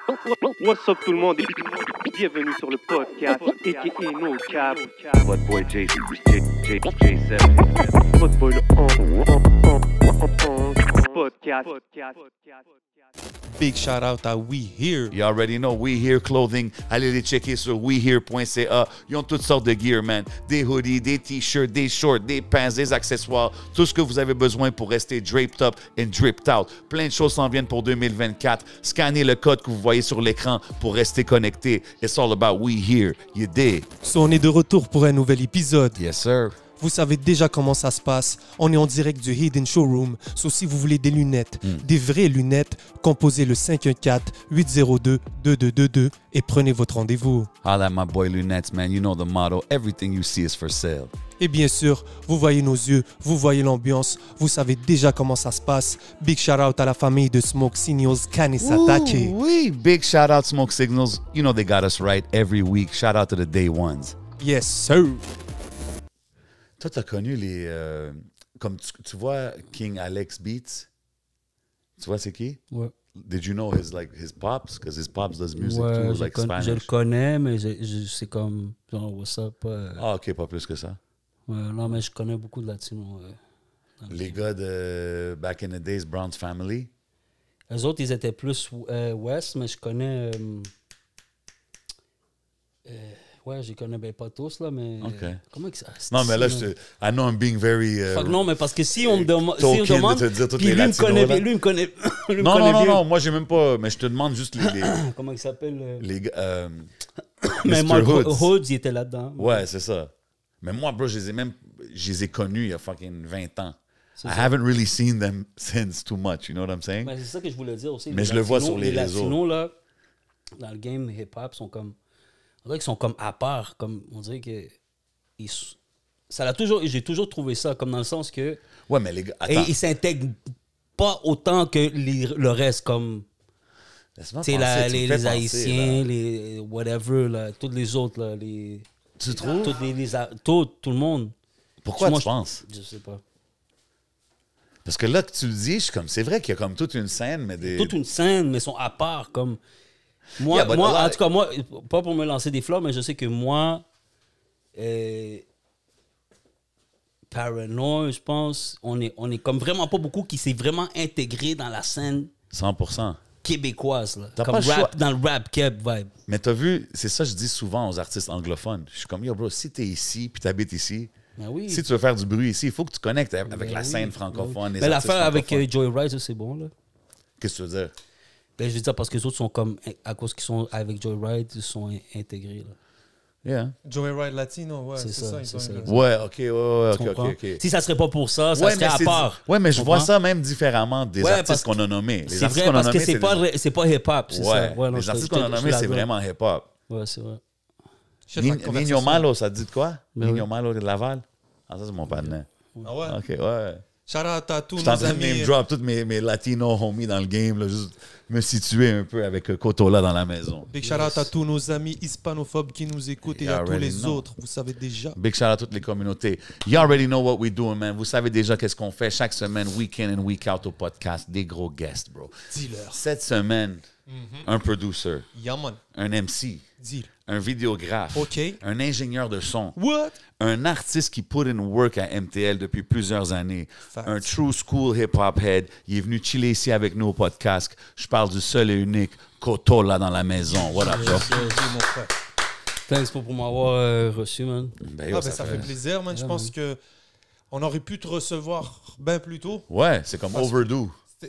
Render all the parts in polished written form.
What's up tout le monde et bienvenue sur le podcast a.k.a. No Cap. What boy J7. What boy le podcast. Big shout out à We Here. You already know, We Here Clothing. Allez les checker sur wehere.ca. Ils ont toutes sortes de gear, man. Des hoodies, des t-shirts, des shorts, des pants, des accessoires. Tout ce que vous avez besoin pour rester draped up and dripped out. Plein de choses s'en viennent pour 2024. Scannez le code que vous voyez sur l'écran pour rester connecté. It's all about We Here. You dig? So, on est de retour pour un nouvel épisode. Yes, sir. Vous savez déjà comment ça se passe. On est en direct du Hidden Showroom. So, si vous voulez des lunettes, des vraies lunettes, composez le 514-802-2222 et prenez votre rendez-vous. Holla at my boy Lunettes, man. You know the motto. Everything you see is for sale. Et bien sûr, vous voyez nos yeux, vous voyez l'ambiance, vous savez déjà comment ça se passe. Big shout out à la famille de Smoke Signals Kanisatake. Oui, big shout out Smoke Signals. You know they got us right every week. Shout out to the day ones. Yes, sir. Toi, t'as connu les... comme tu vois King Alex Beats? Tu vois c'est qui? Ouais. Did you know his pops? Because his pops does music Ouais, too, je, like je le Spanish. connais, mais c'est comme genre what's up. Ah, OK, pas plus que ça. Ouais, non, mais je connais beaucoup de latinos. Les gars de Back in the Days, Brown's Family. Les autres, ils étaient plus West, mais je connais... ouais, je les connais bien pas tous, là, mais... OK. Comment que ça... Non, mais là, I know I'm being very... Fuck, non, mais parce que si on me demande... Tolkien Si on demande, de te dire toutes puis les lui me latinos, connaît là. bien, lui me connaît... lui me Non, connaît non, bien. non, moi, j'ai même pas... Mais je te demande juste les Comment il s'appelle les gars... Mais Mr. Mark Hoods. Hoods, il était là-dedans. Ouais, c'est ça. Mais moi, bro, je les ai connus il y a fucking 20 ans. C'est I ça. haven't really seen them since too much, you know what I'm saying? Mais c'est ça que je voulais dire aussi. Mais Les je le vois latinos- sur les réseaux. latinos, là, dans le game hip-hop, sont comme... On dirait qu'ils sont comme à part. Comme, on dirait que... J'ai toujours trouvé ça, comme dans le sens que... Ouais, mais les gars, Et attends. ils s'intègrent pas autant que le reste, comme... Laisse-moi Tu sais, penser, tu me fais les penser, Haïtiens, là. les whatever, là, tous les autres, là, les... Tu trouves? Tout le monde. Pourquoi Moi, tu penses? Je sais pas. Parce que là que tu le dis, je suis comme, c'est vrai qu'il y a comme toute une scène, mais des... Toute une scène, mais sont à part, comme... Moi, Yeah, but moi a lot- en tout cas, moi, pas pour me lancer des fleurs, mais je sais que moi, Paranoid, je pense, on est comme vraiment pas beaucoup qui s'est vraiment intégré dans la scène 100%. québécoise, là. T'as Comme pas le choix. rap, dans le rap keb vibe. Mais t'as vu, c'est ça que je dis souvent aux artistes anglophones. Je suis comme, yo, bro, si t'es ici puis t'habites ici, Ben oui. si tu veux faire du bruit ici, il faut que tu connectes avec Ben la oui, scène ben francophone, oui. les Ben, artistes l'affaire avec francophones. Joey Rice, ça, c'est bon, là. Qu'est-ce que tu veux dire? Ben, je veux dire parce que les autres sont comme, à cause qu'ils sont avec Joey Rice, ils sont intégrés, là. Yeah. Joey Ride Latino, ouais, C'est ça, ils c'est sont ça. ingressés. Ouais, OK, Tu OK, comprends? OK. Si ça serait pas pour ça, ça Ouais, serait à c'est- part. Ouais, mais je Tu vois comprends? ça même différemment des Ouais, artistes parce qu'on a nommés. Les C'est artistes vrai, qu'on a parce que nommés, c'est pas hip-hop, c'est Ouais, ça. Ouais, non, les je te- artistes je qu'on a te- je nommés, te c'est l'accorde. vraiment hip-hop. Ouais, c'est vrai. Shit, la conversation. Nino Malo, ça te dit de quoi? Ben Nino oui. Malo de Laval? Ah, ça, c'est mon partenaire. Ah ouais? OK, ouais. Shout out à tous Je suis en nos train de name amis. drop tous mes latinos homies dans le game, là, juste me situer un peu avec Kotola dans la maison. Big shout out à tous nos amis hispanophobes qui nous écoutent et You à tous already les know. autres. Vous savez déjà. Big shout out à toutes les communautés. You already know what we're doing, man. Vous savez déjà qu'est-ce qu'on fait chaque semaine, week in and week out au podcast. Des gros guests, bro. Dis-leur. Cette semaine, un producer, Yaman. un MC, Dis. un vidéographe, OK. un ingénieur de son, What? un artiste qui put in work à MTL depuis plusieurs années, Facts. un true school hip-hop head. Il est venu chiller ici avec nous au podcast. Je parle du seul et unique Kotola dans la maison. What up, bro? Dis, mon frère. Thanks pour m'avoir reçu, man. Ben, yo, Ah, ben, ça fait plaisir, man. Je pense que on aurait pu te recevoir bien plus tôt. Ouais, c'est comme Parce- overdue.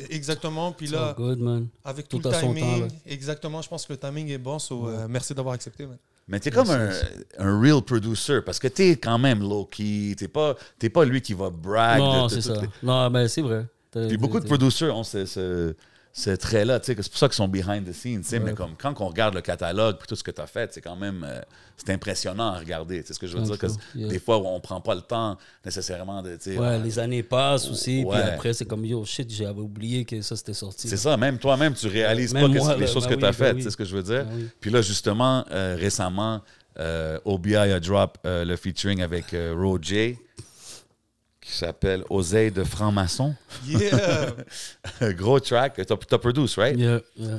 Exactement. Puis So là, good, man. avec tout Tout le à son timing, temps, là. exactement, je pense que le timing est bon. So, merci d'avoir accepté, man. Mais t'es comme un real producer parce que t'es quand même low-key. T'es pas lui qui va brag. Non, de c'est toutes ça. les- Non, mais c'est vrai. Puis beaucoup de producers ont ce trait-là, tu sais, que c'est pour ça qu'ils sont behind the scenes, tu sais, mais comme quand on regarde le catalogue puis tout ce que tu as fait, c'est quand même, c'est impressionnant à regarder, tu sais ce que je veux dire, que Yeah. des fois, on prend pas le temps nécessairement de, tu sais, Ouais, les années passent aussi, Ouais. puis après, c'est comme, yo, shit, j'avais oublié que ça, c'était sorti. c'est ça, même toi-même, tu réalises Même pas moi, les là, choses ben que oui, tu as ben faites, oui. tu sais ce que je veux dire. Ben oui. Puis là, justement, récemment, OBI a drop le featuring avec Roger, qui s'appelle Oseille de franc-maçon. Yeah! Gros track, t'as produce, right? Yeah, yeah.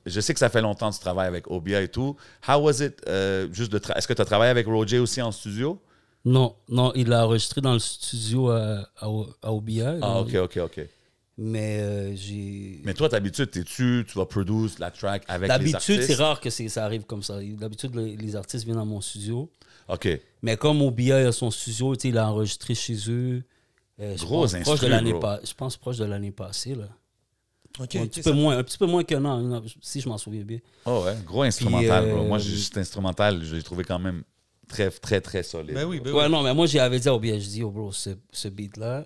je sais que ça fait longtemps que tu travailles avec Obia et tout. How was it, est-ce que tu as travaillé avec Roger aussi en studio? Non, il a enregistré dans le studio à OBI. Ah, OK. Mais j'ai... Mais toi, d'habitude, tu vas produire la track avec les artistes? D'habitude, c'est rare que ça arrive comme ça. D'habitude, les artistes viennent dans mon studio. OK. Mais comme OBI a son studio, il a enregistré chez eux. Gros instru, Je pense proche de l'année passée, là. Okay, un petit peu moins qu'un an, si je m'en souviens bien. Oh ouais, gros instrumental, Puis, bro. Moi, j'ai juste instrumental, je l'ai trouvé quand même très, très, très solide. Ben oui, Ouais, non, mais moi, j'avais dit à OBI, je dis, oh, bro, ce beat-là,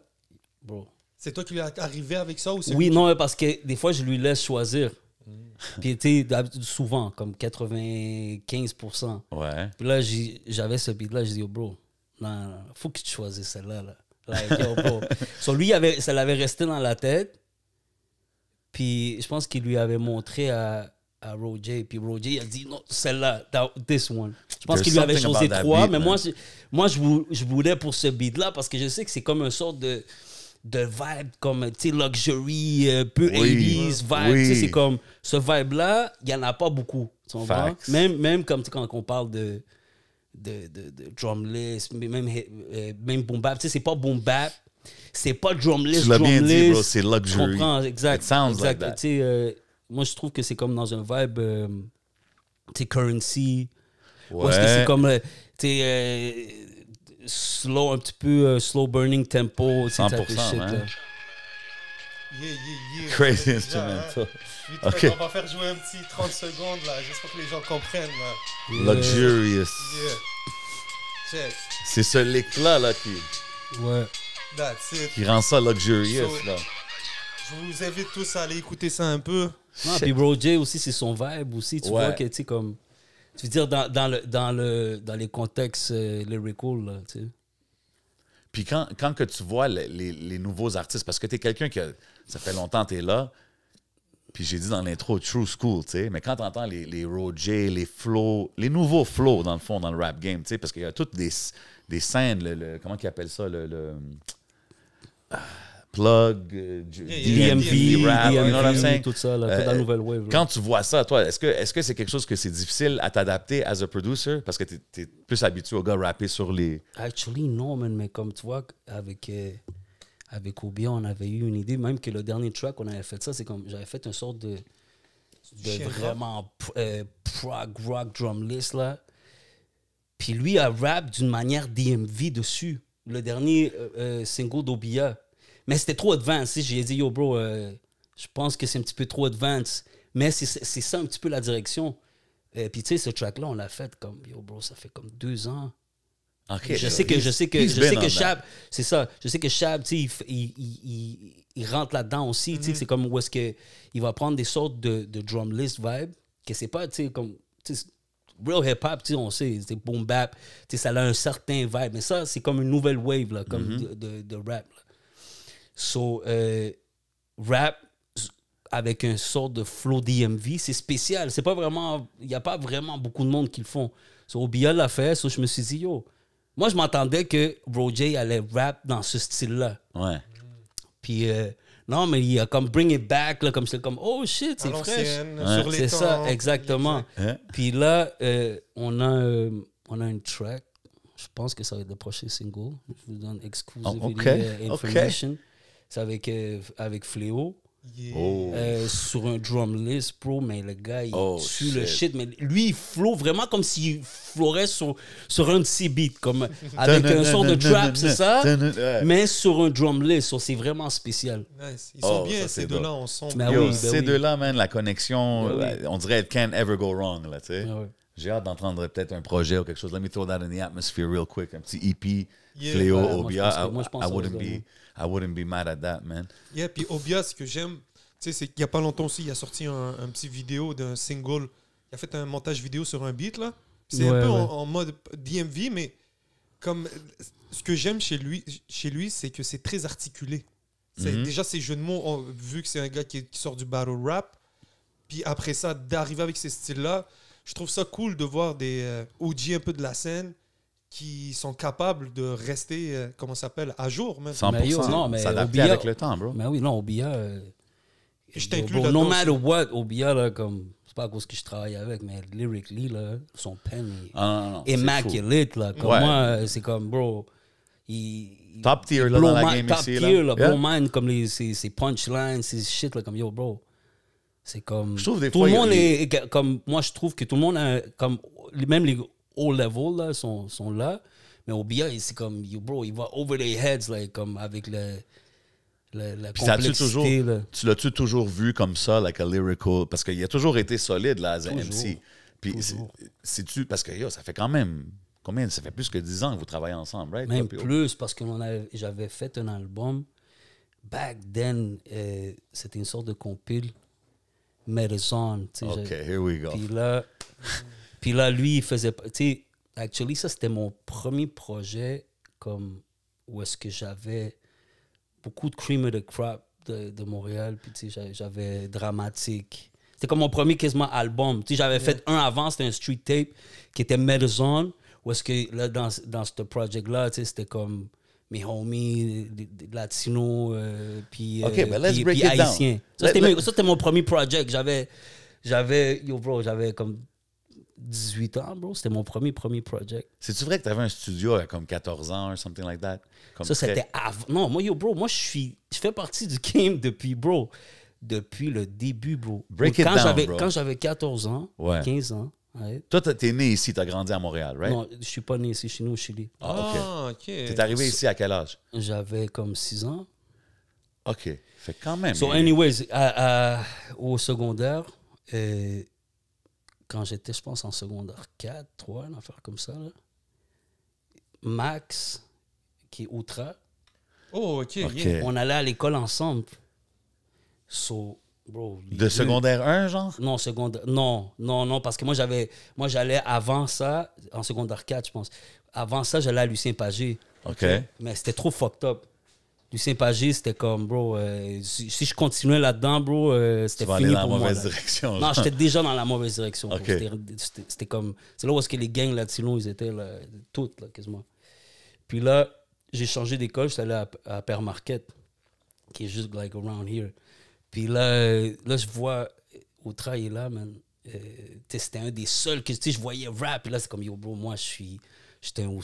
bro. C'est toi qui lui as arrivé avec ça ou c'est Oui, lui non, parce que des fois, je lui laisse choisir. Puis, tu sais, souvent, comme 95%. Ouais. Puis là, j'avais ce beat-là, je dis, oh, bro, non, faut que tu choisisses celle-là, là. Like, yo, bro. So, lui, ça l'avait resté dans la tête. Puis, je pense qu'il lui avait montré à Roger. Puis, Roger, il a dit, non, celle-là, this one. Je pense qu'il lui avait choisi 3, mais moi, je voulais pour ce beat-là parce que je sais que c'est comme une sorte de vibe, comme, tu sais, luxury, un peu 80s vibe. Tu sais, c'est comme, ce vibe-là, il n'y en a pas beaucoup. Tu comprends? Même comme, quand on parle de drumless, même boom bap. Tu sais, c'est pas boom bap. C'est pas drumless, tu l'as bien dit, bro, c'est luxury. Je comprends, exact. It sounds like that. Tu sais, moi, je trouve que c'est comme dans un vibe, tu sais, Currency. Ouais. Ou est-ce que c'est comme, tu sais, slow, un petit peu slow burning tempo. 100%, man. Yeah. Crazy instrumental. Okay. On va faire jouer un petit 30 secondes, là, juste pour que les gens comprennent. Là. Luxurious. Yeah. Check. C'est ce lick-là là, Ouais. That's it. Qui rend ça luxurious. Là. Je vous invite tous à aller écouter ça un peu. Non, puis Roger aussi, c'est son vibe aussi. Tu vois que, tu sais, comme... Tu veux dire, dans les contextes lyrical, là, tu sais. Puis quand que tu vois les nouveaux artistes, parce que tu es quelqu'un ça fait longtemps que tu es là, puis j'ai dit dans l'intro, true school, tu sais, mais quand tu entends les Roger, les flows, les nouveaux flows, dans le fond, dans le rap game, tu sais, parce qu'il y a toutes des scènes, comment ils appellent ça, plug, DMV, rap, you know what I'm saying? tout ça, là, toute la nouvelle wave. Là. Quand tu vois ça, toi, est-ce que c'est quelque chose que c'est difficile à t'adapter as a producer? Parce que tu es plus habitué au gars rapper sur les... Actually, non, man, mais comme tu vois, avec Obia, on avait eu une idée, même que le dernier track, on avait fait ça, c'est comme, j'avais fait une sorte de vraiment prog rock drumless, là. Puis lui a rap d'une manière DMV dessus, le dernier single d'Obia. Mais c'était trop advanced. J'ai dit, yo, bro, je pense que c'est un petit peu trop advanced. Mais c'est ça un petit peu la direction. Puis, tu sais, ce track-là, on l'a fait comme, yo, bro, ça fait comme 2 ans. Okay, je sais que Shab, c'est ça. Je sais que Shab, tu sais, il rentre là-dedans aussi. Tu sais, c'est comme où est-ce qu'il va prendre des sortes de drumless vibe, que c'est pas, tu sais, comme, tu sais, real hip-hop, tu sais, on sait, c'est boom bap, tu sais, ça a un certain vibe. Mais ça, c'est comme une nouvelle wave, là, comme de rap, là. So, rap avec un sort de flow DMV, c'est spécial. C'est pas vraiment... Il n'y a pas vraiment beaucoup de monde qui le font. So, Obia l'a fait, so je me suis dit, yo... Moi, je m'attendais que Roger allait rap dans ce style-là. Ouais. Puis, non, mais il a comme bring it back, là, comme c'est comme, oh shit, c'est fraîche. Sur les C'est temps. ça, exactement. Hein? Puis là, on a une track. Je pense que ça va être le prochain single. Je vous donne exclusivity information. C'est avec Fléau. Yeah. Sur un drumless, bro, mais le gars, il tue le shit. shit. Mais lui, il flow vraiment comme s'il flowrait sur un de ses beats, comme avec un son de trap, c'est ça, mais sur un drumless. So, c'est vraiment spécial. Nice. Ils sont bien, ça, ces c'est deux-là, dope. ensemble. Ben Yo, oui, ces deux-là, man, la connexion, Ben oui. on dirait it can't ever go wrong, là, tu sais. Ah ouais. J'ai hâte d'entendre peut-être un projet ou quelque chose. Let me throw that in the atmosphere real quick. Un petit EP, Yeah. Fléau, Ouais, Obia. moi, je pense I wouldn't be mad at that, man. Yeah, puis Obia, ce que j'aime, tu sais, c'est qu'il n'y a pas longtemps aussi, il a sorti un petit vidéo d'un single. Il a fait un montage vidéo sur un beat, là. C'est un peu en mode DMV, mais comme ce que j'aime chez lui c'est que c'est très articulé. Déjà, ses jeux de mots, vu que c'est un gars qui sort du battle rap, puis après ça, d'arriver avec ces styles-là, je trouve ça cool de voir des OG un peu de la scène qui sont capables de rester, comment ça s'appelle, à jour. Même. 100%. Mais yo, non, mais s'adapter Obia- avec le temps, bro. Mais oui, non, Obia... Je t'inclus bon, là-dedans no matter aussi. what, Obia, là, comme... c'est pas à cause que je travaille avec, mais lyrically, là, son pen non, est immaculate, là. Comme moi, c'est comme, bro, top tier, là, dans la game top ici, tier, là. là. Blow mind, comme ses punchlines, ses shit, là, comme, yo, bro. C'est comme... Je trouve des tout fois, le monde est... Comme, moi, je trouve que tout le monde a... Comme, même les haut level, là, sont là. Mais au BI, c'est comme, yo, bro, il va over their heads, like, comme avec la complexité. Tu l'as-tu toujours vu comme ça, like a lyrical? Parce qu'il a toujours été solide, là, as un MC. Puis, c'est-tu... Parce que, yo, ça fait quand même... Combien? Ça fait plus que 10 ans que vous travaillez ensemble, right? Même plus, parce que j'avais fait un album. Back then, c'était une sorte de compile. Medicine. OK, here we go. Puis là, lui, il faisait... Tu sais, actually, ça, c'était mon premier projet comme où est-ce que j'avais beaucoup de cream of the crop de Montréal. Puis, tu sais, j'avais Dramatique. C'était comme mon premier quasiment album. Tu sais, j'avais fait un avant, c'était un street tape qui était Medicine. Où est-ce que, là, dans ce project-là, tu sais, c'était comme mes homies, des latinos, puis haïtiens. Ça, c'était mon premier project. J'avais comme 18 ans, bro. C'était mon premier project. C'est-tu vrai que tu avais un studio à comme 14 ans ou something like that? Comme ça, c'était avant. Non, moi, je fais partie du game depuis le début, bro. Quand j'avais 14 ans, 15 ans. Ouais. Toi, t'es né ici, t'as grandi à Montréal, right? Non, je suis pas né ici, je suis né au Chili. Ah, OK. T'es arrivé ici à quel âge? J'avais comme 6 ans. OK. Fait quand même. So, anyways, au secondaire, quand j'étais, je pense, en secondaire 4, 3, une affaire comme ça, là, Max, qui est Outra, OK. on allait à l'école ensemble. So, bro, de secondaire 1, genre? Non, secondaire. Non, parce que moi, j'allais avant ça, en secondaire 4, je pense. Avant ça, j'allais à Lucien Pagé. OK. Mais c'était trop fucked up. Lucien Pagé, c'était comme, bro, si je continuais là-dedans, bro, c'était fini pour moi. dans la mauvaise direction. Non, j'étais déjà dans la mauvaise direction. Okay. C'était comme... C'est là où est-ce que les gangs latinos, ils étaient, là, toutes, là, quasiment. Puis là, j'ai changé d'école, j'étais allé à Père Marquette, qui est juste, like, around here. Puis là, je vois Outra est là, man. C'était un des seuls que, tu sais, je voyais rap. Puis là, c'est comme, yo, bro, moi, j'étais un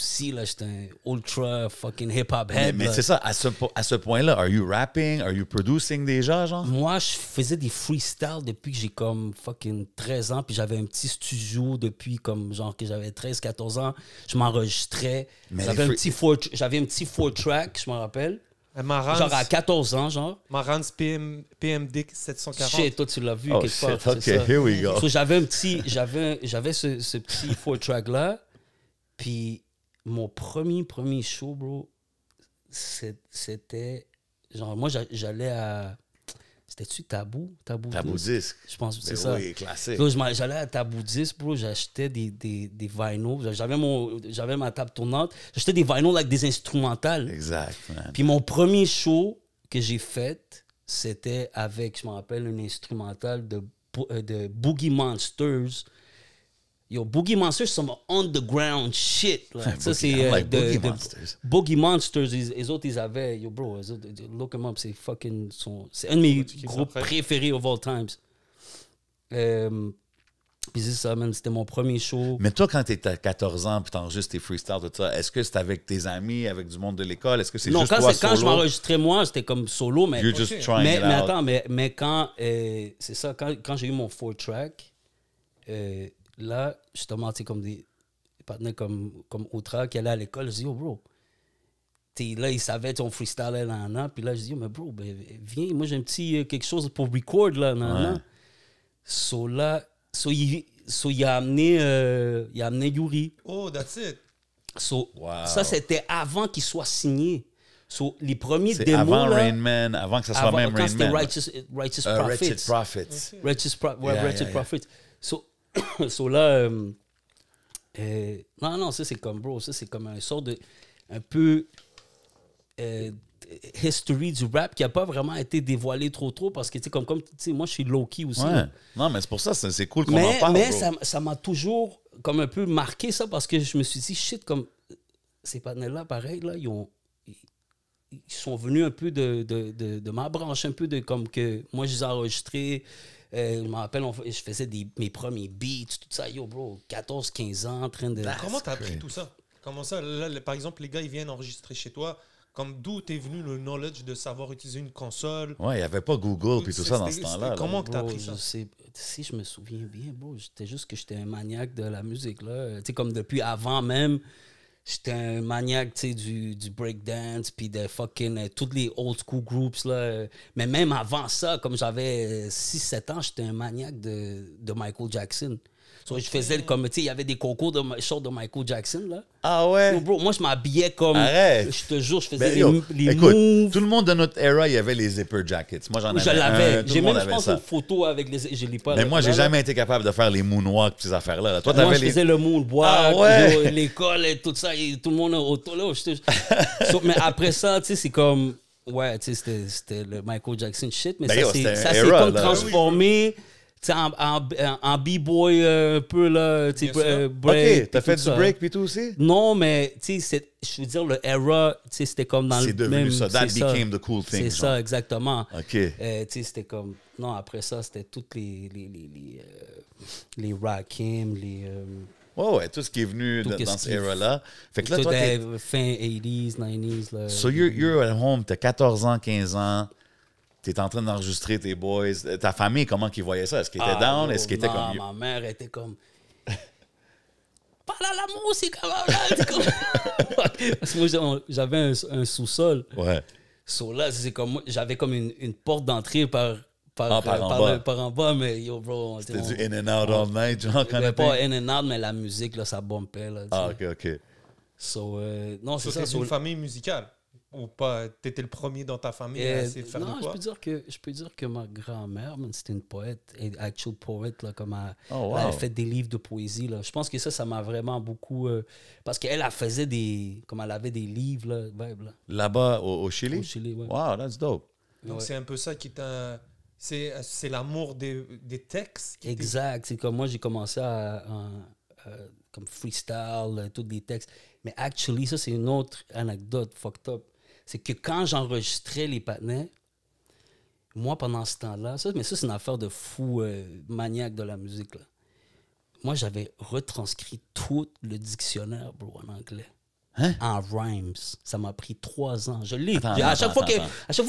ultra fucking hip-hop head. Mais c'est ça, à ce point-là, are you rapping? Are you producing déjà, genre? Moi, je faisais des freestyles depuis que j'ai comme fucking 13 ans. Puis j'avais un petit studio depuis comme, genre, que j'avais 13, 14 ans. Je m'enregistrais. J'avais un petit 4-track, je me rappelle. Genre à 14 ans, genre. Marantz PMD 740. Shit, toi, tu l'as vu quelque part. OK, here we go. So, j'avais ce petit 4-track-là. Puis mon premier show, bro, c'était... Genre, moi, j'allais à... C'était-tu Tabou Disque. Je pense que c'est ça. Oui, classique. Donc, j'allais à Tabou Disque, bro, j'achetais des vinyls. J'avais ma table tournante. J'achetais des vinyls avec des instrumentales. Exact, man. Puis mon premier show que j'ai fait, c'était avec, je me rappelle, un instrumental de Boogie Monsters. Yo, Boogie Monsters, c'est some underground shit. Là. Ça, c'est Boogie Monsters. Boogie Monsters, les autres, ils avaient. Yo, bro, look them up, c'est fucking. C'est un de mes groupes préférés of all times. Puis c'est ça, man, c'était mon premier show. Mais toi, quand t'es à 14 ans, puis t'enregistres tes freestyles, tout ça, est-ce que c'est avec tes amis, avec du monde de l'école? Est-ce que c'est juste toi solo? Quand je m'enregistrais, moi, c'était comme solo. Mais, You're just trying it out. Mais attends, mais quand. C'est ça, quand j'ai eu mon 4-track, là, justement, tu sais, comme des partenaires comme Outra qui allaient à l'école, je dis, oh, bro. Là, ils savaient ton freestyle là, nan. Puis là, je dis, oh, mais bro, ben, viens, moi, j'ai un petit quelque chose pour record, là, nan. So, là, il a amené Yuri. Oh, that's it. Wow. Ça, c'était avant qu'il soit signé. So, les premiers c'est démos, avant là, Rain Man, avant que ça soit même Rain Man. Righteous Prophets. Wretched Prophets. So là, non, ça c'est comme, bro, ça c'est comme un sort de, un peu history du rap qui n'a pas vraiment été dévoilé trop parce que, tu sais, comme tu sais, moi je suis low-key aussi. Ouais. Non, mais c'est pour ça, c'est cool qu'on en parle. Mais ça m'a toujours comme un peu marqué ça parce que je me suis dit, shit, comme ces partenaires-là, pareil, là, ils sont venus un peu de ma branche, un peu de comme que moi je les ai enregistrés. Je me rappelle, je faisais mes premiers beats, tout ça. Yo, bro, 14, 15 ans, en train de... Comment t'as appris tout ça? Comment ça? Là, par exemple, les gars, ils viennent enregistrer chez toi. Comme d'où t'es venu le knowledge de savoir utiliser une console? Ouais, il n'y avait pas Google puis tout ça dans ce temps-là. Comment que t'as Bro, appris ça? Si je me souviens bien, bro, c'était juste que j'étais un maniaque de la musique, là. Tu sais, comme depuis avant même, j'étais un maniaque, tu sais, du breakdance, puis de fucking tous les old school groups, là. Mais même avant ça, comme j'avais 6-7 ans, j'étais un maniaque de Michael Jackson. So, je faisais comme, tu sais, il y avait des concours de show de Michael Jackson, là. Ah ouais? Yo, bro, moi, je m'habillais comme... Arrête. Je te jure, je faisais les écoute, moves. tout le monde de notre era, il y avait les zipper jackets. Moi, j'en avais Je l'avais. un. Tout J'ai le monde même, je avait pense, ça. une photo avec les... Je l'ai pas. Mais là, moi, j'ai là. jamais été capable de faire les moonwalks et ces affaires-là. Là. Toi, Moi, t'avais je les... faisais le moonwalk, Ah ouais? l'école et tout ça, et tout le monde autour là. Mais après ça, tu sais, c'est comme... Ouais, tu sais, c'était le Michael Jackson shit, mais Ben, ça s'est c'était un era, comme là. transformé... Tu sais, en b-boy un peu, là, tu sais, break. OK, t'as puis fait tout du ça. break puis tout aussi? Non, mais, tu sais, je veux dire, le era, tu sais, c'était comme dans C'est le devenu même... ça. That c'est ça. became the cool thing. C'est genre. ça, exactement. OK. Tu sais, c'était comme... Non, après ça, c'était toutes les Rakim, Ouais, tout ce qui est venu Tout dans qu'est-ce cette qui- era-là. Fait que là, tout toi, t'es... fin 80s, 90s, là. So, you're at home, t'as 14 ans, 15 ans, t'es en train d'enregistrer tes boys. Ta famille, comment qu'ils voyaient ça? Est-ce qu'ils étaient down? yo, Est-ce qu'ils étaient non, comme... ma mère était comme... Parle à la musique, Parce que moi, j'avais un sous-sol. Ouais. So, là, c'est comme... J'avais comme une porte d'entrée par en bas, mais yo, bro... C'était du in and out all night, genre, quand Mais pas in and out, mais la musique, là, ça bumpait, là. Ah, tu sais. OK. So, non, c'est ça. T'es une famille musicale? Ou pas? T'étais le premier dans ta famille à essayer de faire non, de quoi? je peux dire que ma grand-mère, man, c'était une poète, actual poète, là, comme Oh, wow. elle a fait des livres de poésie, là. Je pense que ça m'a vraiment beaucoup... parce qu'elle faisait des... Comme elle avait des livres, là, vibe, là. Là-bas, au Chili? Au Chili, ouais. Wow, that's dope. Donc Ouais. c'est un peu ça qui t'a... C'est l'amour des textes qui Exact. C'est comme moi, j'ai commencé comme freestyle, tous des textes. Mais actually, ça, c'est une autre anecdote fucked up. C'est que quand j'enregistrais les partenaires, moi, pendant ce temps-là, mais ça, c'est une affaire de fou maniaque de la musique, là. Moi, j'avais retranscrit tout le dictionnaire, bro, en anglais. Hein? En rhymes. Ça m'a pris 3 ans. Je l'ai. Attends, À chaque fois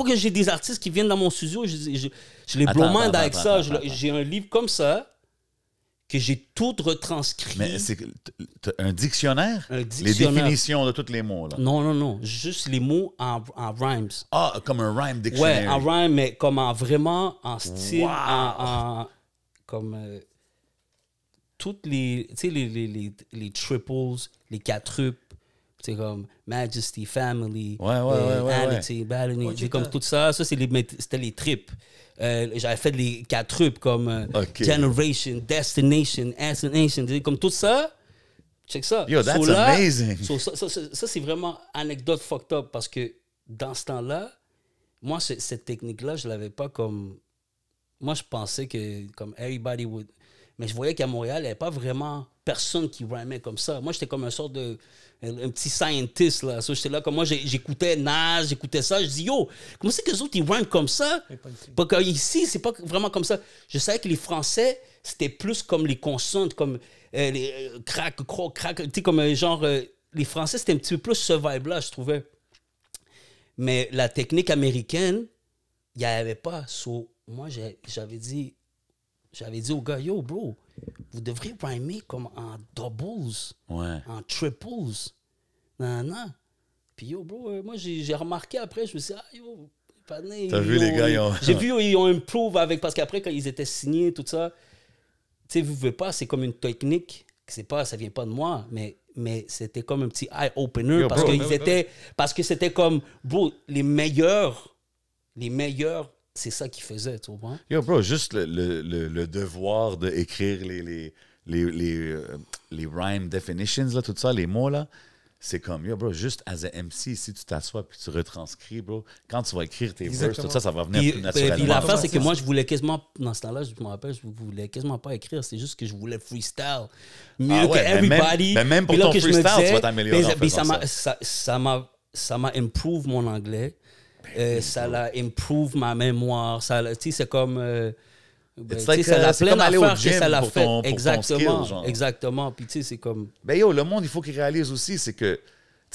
que j'ai des artistes qui viennent dans mon studio, je les blow mind avec ça. J'ai un livre comme ça que j'ai tout retranscrit. Mais c'est un dictionnaire? Un Les dictionnaire. définitions de tous les mots, là. Non. Juste les mots en rhymes. Ah, comme un rhyme Ouais, dictionary. en rhyme, mais comme vraiment en style, Wow. comme toutes les, tu sais, les triples, les quadruples, tu sais, comme Majesty, Family, Ouais. Vanity, Balony, Ok, c'est comme t'as- tout ça, c'était les tripes. J'avais fait les quadruples comme Ok. Generation, Destination, Assassination, comme tout ça. Check ça. Yo, that's So là, amazing. ça, c'est vraiment anecdote fucked up parce que dans ce temps-là, moi, cette technique-là, je l'avais pas comme... Moi, je pensais que comme everybody would... Mais je voyais qu'à Montréal, il n'y avait pas vraiment personne qui rhymait comme ça. Moi, j'étais comme un sorte de... Un petit scientist, là. So, j'étais là, comme moi, j'écoutais Nas, j'écoutais ça. Je dis, yo, comment c'est que les autres, ils rhyment comme ça? Parce qu'ici, c'est pas vraiment comme ça. Je savais que les Français, c'était plus comme les consonnes, comme les crack, croc, crack. Tu sais, comme genre... les Français, c'était un petit peu plus ce vibe-là, je trouvais. Mais la technique américaine, il n'y avait pas. So, moi, j'avais dit au gars, yo, bro, vous devriez rhymer comme en doubles, Ouais. en triples. Non. Puis, yo, bro, moi, j'ai remarqué après, je me suis dit, ah, yo, T'as vu, les gars, ils ont... J'ai vu, ils ont improve avec, parce qu'après, quand ils étaient signés, tout ça, tu sais, vous ne pouvez pas, c'est comme une technique, ça vient pas de moi, mais c'était comme un petit eye-opener, Yo, parce bro, parce que c'était comme, bro, les meilleurs, c'est ça qu'ils faisaient, tu vois. Yo, bro, juste le devoir d'écrire les rhyme definitions, là, tout ça, les mots, là, c'est comme, yo, bro, juste as a MC, si tu t'assois puis tu retranscris, bro, quand tu vas écrire tes verses, tout ça, ça va venir plus naturellement. Puis l'affaire, c'est que moi, je voulais quasiment, dans ce temps-là, je me rappelle, je voulais quasiment pas écrire, c'est juste que je voulais freestyle. Mieux que everybody. Mais même pour Puis là ton que je me freestyle, tu disais, vas t'améliorer en puis faisant ça m'a improve mon anglais. Ça l'a improve ma mémoire. Tu sais, c'est comme... Ben, It's like, ça l'a c'est plein comme aller au d'affaires que gym ça l'a pour fait. ton Exactement, skill, genre. exactement. Puis tu sais, c'est comme... Ben yo, le monde, il faut qu'il réalise aussi, c'est que, tu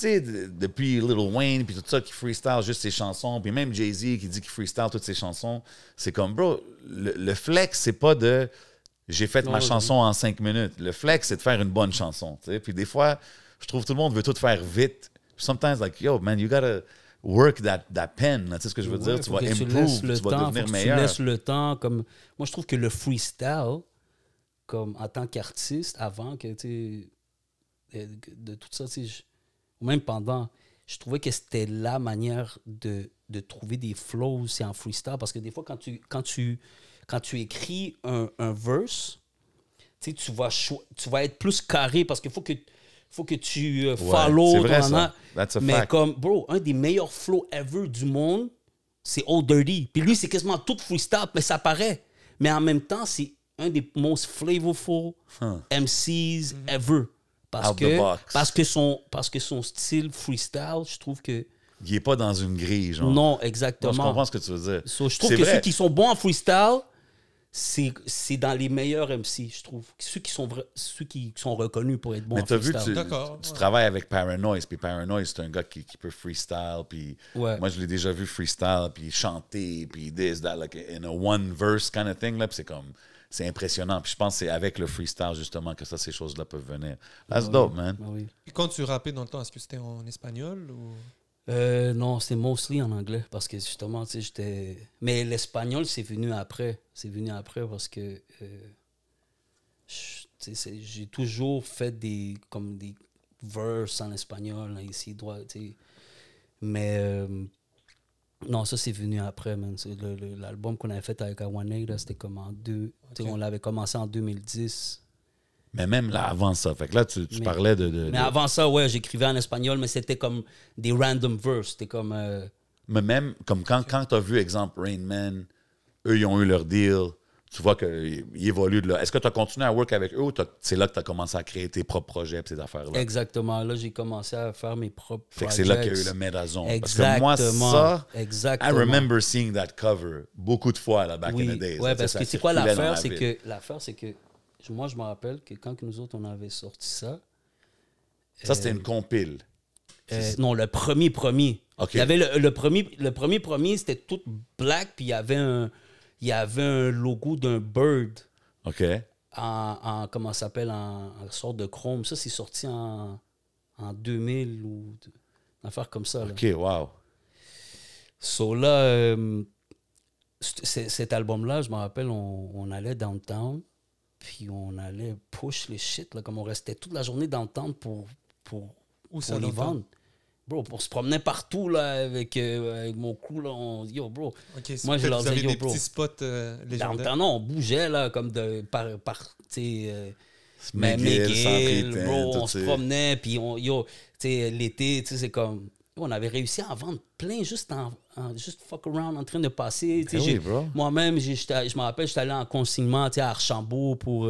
sais, depuis Lil Wayne, puis tout ça, qui freestyle juste ses chansons, puis même Jay-Z qui dit qu'il freestyle toutes ses chansons, c'est comme, bro, le flex, c'est pas de j'ai fait ma chanson en 5 minutes. Le flex, c'est de faire une bonne chanson, tu sais. Puis des fois, je trouve que tout le monde veut tout faire vite. Sometimes, like, yo, man, you gotta work that pen. Tu sais ce que je veux dire? Tu vas improve, tu vas devenir meilleur. Tu laisses le temps. Comme... Moi, je trouve que le freestyle, comme en tant qu'artiste, avant que, tu sais, de tout ça, tu sais, ou même pendant, je trouvais que c'était la manière de trouver des flows, c'est en freestyle. Parce que des fois, quand tu écris un verse, tu sais, tu vas être plus carré parce qu'il faut que tu follow. C'est vrai, ça. That's a mais fact. comme, bro, un des meilleurs flows ever du monde, c'est Old Dirty. Puis lui, c'est quasiment tout freestyle, mais ça paraît. Mais en même temps, c'est un des most flavorful MCs ever. Out the box. Parce que son style freestyle, je trouve que... Il n'est pas dans une grille, genre. Non, exactement. Non, je comprends ce que tu veux dire. So, je trouve C'est que vrai. ceux qui sont bons en freestyle, c'est dans les meilleurs MC, je trouve. Ceux qui sont reconnus pour être bons Mais en t'as vu, freestyle. tu travailles avec Paranoise, puis Paranoise, c'est un gars qui peut freestyle, puis Ouais. moi, je l'ai déjà vu freestyle, puis chanter, puis this, that, like in a one verse kind of thing, là, puis c'est impressionnant. Puis je pense que c'est avec le freestyle, justement, que ces choses-là peuvent venir. That's dope, man. Ah oui. Et quand tu rappais dans le temps, est-ce que c'était en espagnol ou... Non, c'est mostly en anglais parce que justement, tu sais, j'étais. Mais l'espagnol, c'est venu après. C'est venu après parce que j'ai toujours fait des verses en espagnol, là, ici, droit, tu sais. Mais non, ça, c'est venu après, man. L'album qu'on avait fait avec Awaneda, c'était comme en tu sais, on l'avait commencé en 2010. Mais même là, avant ça, fait que là, tu parlais de... Mais avant ça, ouais, j'écrivais en espagnol, mais c'était comme des random verses. C'était comme... Mais même, comme quand tu as vu, exemple, Rain Man, eux, ils ont eu leur deal, tu vois qu'ils évoluent de là. Est-ce que tu as continué à work avec eux ou c'est là que tu as commencé à créer tes propres projets et ces affaires-là? Exactement. Là, j'ai commencé à faire mes propres Fait que projects. c'est là qu'il y a eu le Medazone. Exactement. Parce que moi, ça, exactement. I remember seeing that cover beaucoup de fois, là, back in the days. Oui, Là, parce ça que c'est quoi circulait dans l'affaire? la C'est ville. que l'affaire, c'est que moi, je me rappelle que quand nous autres, on avait sorti ça... Ça, c'était une compile. non, le premier. OK. Il y avait le premier, c'était tout black, puis il y avait un logo d'un bird OK. en comment ça s'appelle, en sorte de chrome. Ça, c'est sorti en 2000 ou une affaire comme ça. Là. OK, wow. So là, cet album-là, je me rappelle, on allait downtown, puis on allait push les shit, là, comme on restait toute la journée downtown pour ça, les downtown? vendre. Bro, on se promenait partout là, avec mon cou. Là, yo, bro. Okay, Moi, je leur vous avez disais, yo, des bro. petits spots légendaires. Downtown, non, on bougeait, là, comme par tu sais, McGill, McGill, Centre bro, Étain, on se promenait, puis tu sais, l'été, tu sais, c'est comme... On avait réussi à en vendre plein juste juste fuck around, en train de passer. Tu sais, oui, bro. moi-même, je me rappelle, j'étais allé en consignement, tu sais, à Archambault pour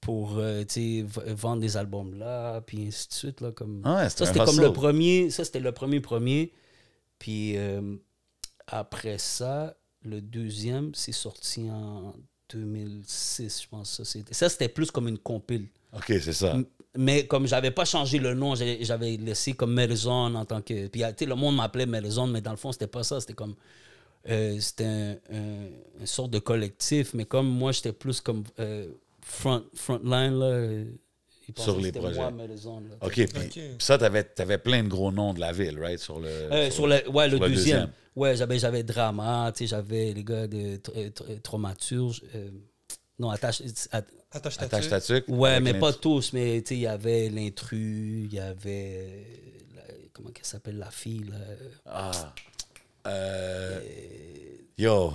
tu sais, vendre des albums là, puis ainsi de suite, là, comme... Ah ouais, ça, c'était un comme hustle. le premier, ça, c'était le premier. Puis après ça, le deuxième, c'est sorti en 2006, je pense. Ça, c'était plus comme une compile. OK, c'est ça. Mais comme j'avais pas changé le nom, j'avais laissé comme Medazone en tant que... Puis tu sais, le monde m'appelait Medazone, mais dans le fond, c'était pas ça. C'était comme... c'était une sorte de collectif, mais comme moi, j'étais plus comme frontline, là. Ils pensaient Sur que les c'était projets. moi, Medazone, là. OK, puis ça, t'avais plein de gros noms de la ville, right? Sur le Sur le sur deuxième. Ouais, j'avais Drama, tu sais, j'avais les gars de Traumaturge. Non, Attache Attache ta tuque. Ouais, avec mais pas l'intrus. tous, mais tu sais, il y avait l'intrus, il y avait... comment qu'elle s'appelle, la fille, là? Yo,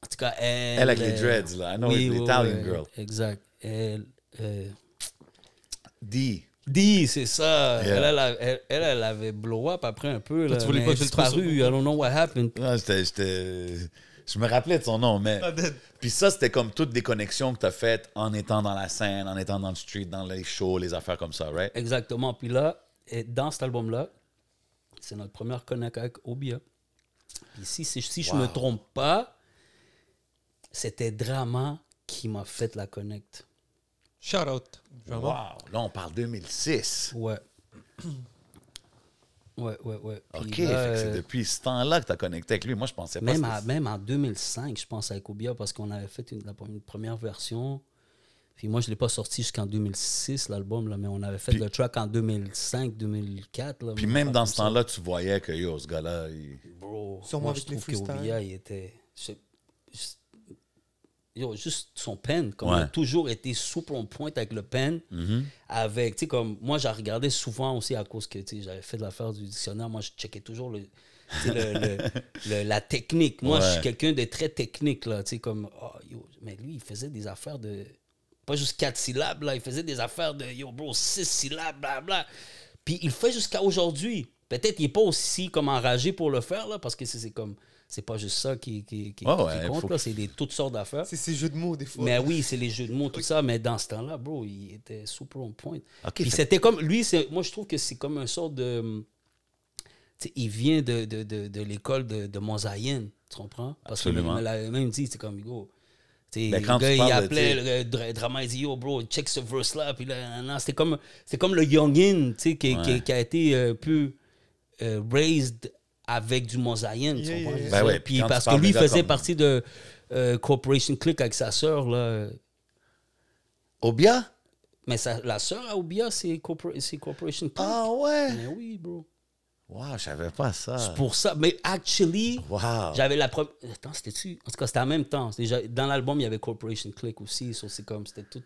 En tout cas, elle avec les dreads, là. I know l'Italian girl. Exact. Elle D. c'est ça. Yeah. Elle avait blow up après un peu. Là, tu voulais mais pas elle a filtrer disparu. I don't know what happened. Non, je me rappelais de son nom, mais... Puis ça, c'était comme toutes des connexions que tu as faites en étant dans la scène, en étant dans le street, dans les shows, les affaires comme ça, right? Exactement. Puis là, dans cet album-là, c'est notre première connect avec Obia. Puis si je me trompe pas, c'était Drama qui m'a fait la connect. Shout out. Wow. Là, on parle 2006. Ouais. Ouais. OK, Puis là, fait que c'est depuis ce temps-là que tu as connecté avec lui. Moi, je pensais pas même en 2005, je pense, avec Oubia, parce qu'on avait fait une première version. Puis moi, je ne l'ai pas sorti jusqu'en 2006, l'album, là, mais on avait fait le track en 2005, 2004. Là, Puis même dans ce temps-là, tu voyais que yo, ce gars-là, Bro, Sûrement moi, avec je les trouve que freestyles. Oubia, il était... juste son pen, comme Ouais. il a toujours été super on point avec le pen. Avec, tu sais, comme moi, j'ai regardé souvent aussi à cause que, tu sais, j'avais fait de l'affaire du dictionnaire. Moi, je checkais toujours la technique. Moi, je suis quelqu'un de très technique, là, tu sais, comme, mais lui, il faisait des affaires de, pas juste 4 syllabes, là, il faisait des affaires de, yo, bro, 6 syllabes, blablabla. Puis il le fait jusqu'à aujourd'hui. Peut-être qu'il n'est pas aussi comme enragé pour le faire, là, parce que c'est comme... C'est pas juste ça qui compte, là. C'est toutes sortes d'affaires. C'est ces jeux de mots, des fois. Mais oui, c'est les jeux de mots, tout ça. Mais dans ce temps-là, bro, il était super on point. Okay, Puis c'était comme... Lui, moi, je trouve que c'est comme un sort de... Tu sais, il vient de l'école de Mosaïen, tu comprends? Parce qu'il me l'avait même dit, c'est comme, go... Ben, le gars, il appelait le drama, il dit, yo, bro, check ce verse-là. Puis là, c'était comme le youngin, tu sais, qui a été un peu raised avec du mosaïen, tu comprends? Ben ouais, puis parce que lui, il faisait partie de Corporation Click avec sa sœur, là. Oubia? Mais la sœur à Oubia, c'est Corporation Click. Ah ouais? Mais oui, bro. Wow, je savais pas ça. C'est pour ça. Mais actually, Wow. j'avais la première... Attends, c'était-tu? En tout cas, c'était en même temps. Dans l'album, il y avait Corporation Click aussi. C'était tout...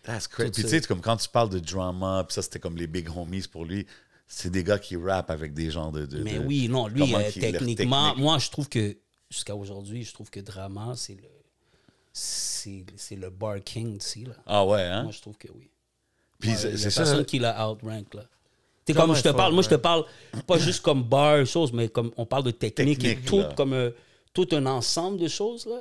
That's crazy. Puis tu sais, comme quand tu parles de drama, puis ça, c'était comme les big homies pour lui. C'est des gars qui rappent avec des gens de Mais oui, non, lui, leur techniquement, technique. moi, je trouve que, jusqu'à aujourd'hui, je trouve que Drama, c'est le bar king ici, là. Ah ouais, hein? Moi, je trouve que oui. Puis Ouais, c'est il y a ça. personne qui l'a outrank, là. T'sais, comme je te parle, moi, je te parle pas juste comme bar, chose, mais comme on parle de technique et tout, comme tout un ensemble de choses, là.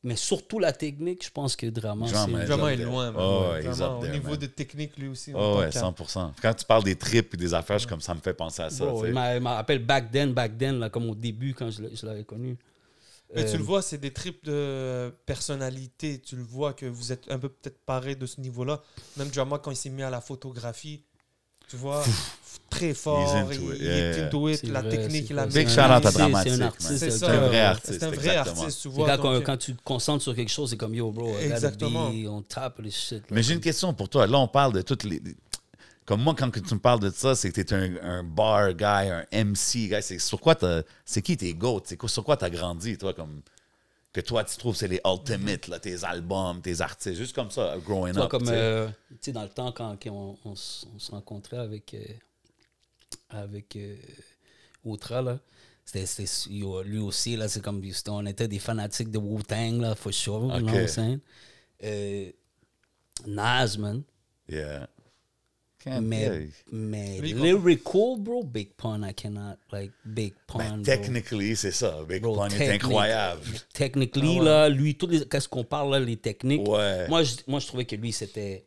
Mais surtout la technique, je pense que Drama, c'est... Drama est loin. Oh, ouais, Vraiment, au there, niveau man. de technique, lui aussi. Oh ouais, 100%. Quand tu parles des trips et des affaires, je suis comme ça me fait penser à ça. Bro, il m'a appelé back then, là, comme au début, quand je l'avais connu. Mais tu le vois, c'est des trips de personnalité. Tu le vois que vous êtes un peu peut-être pareil de ce niveau-là. Même Drama, quand il s'est mis à la photographie, tu vois, très fort. Il est into it, la technique, il a mis. Big shout out à C'est Dramatique. un artiste. C'est un vrai artiste. C'est un vrai exactement. artiste, tu C'est vois. quand tu te concentres sur quelque chose, c'est comme yo, bro, Exactement. on tape les shit. Là, Mais j'ai une question pour toi. Là, on parle de toutes les... Comme moi, quand tu me parles de ça, c'est que tu es un bar guy, un MC guy. C'est qui tes goats? Sur quoi tu as grandi, toi, comme... Que toi, tu trouves c'est les ultimates, là, tes albums, tes artistes, juste comme ça, growing toi, up. comme, tu sais. tu sais, dans le temps, quand on se rencontrait avec Outra, là, lui aussi, là, c'est comme, on était des fanatiques de Wu-Tang, là, for sure, you know what I'm saying? Nas, man. Yeah. Mais lyrical, bro, Big Pun, I cannot, Big Pun, Ben, bro. technically, c'est ça. Big Bro, Pun est incroyable. Technically, là, lui, qu'est-ce qu'on parle, là, les techniques. Ouais. Moi, je trouvais que lui, c'était...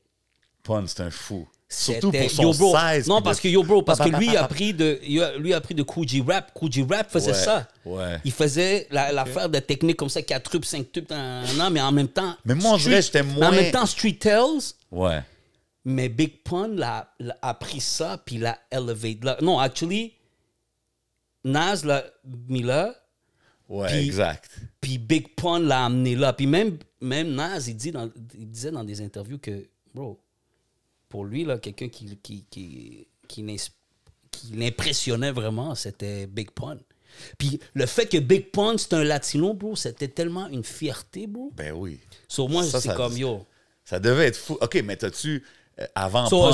Pun, c'est un fou. Surtout pour son Yo, bro. size. Non, puis parce de- que, yo, bro, parce que lui a pris de Coogee Rap. Coogee Rap faisait Ouais, ça. ouais. Il faisait l'affaire de technique comme ça, 4 tubes, 5 tubes, mais en même temps... Mais moi, on dirait, j'étais mais moins- en même temps, Street Tales... Ouais. Mais Big Pun a pris ça, puis l'a elevate. Non, actually, Nas l'a mis là, Ouais, Puis- exact. puis Big Pun l'a amené là. Puis même Nas, il disait dans des interviews que, bro, pour lui, là, quelqu'un qui l'impressionnait vraiment, c'était Big Pun. Puis le fait que Big Pun, c'est un latino, bro, c'était tellement une fierté, bro. Ben oui. So, moi, Ça, c'est ça- comme, yo... Ça devait être fou. OK, mais t'as-tu, avant So, Pun,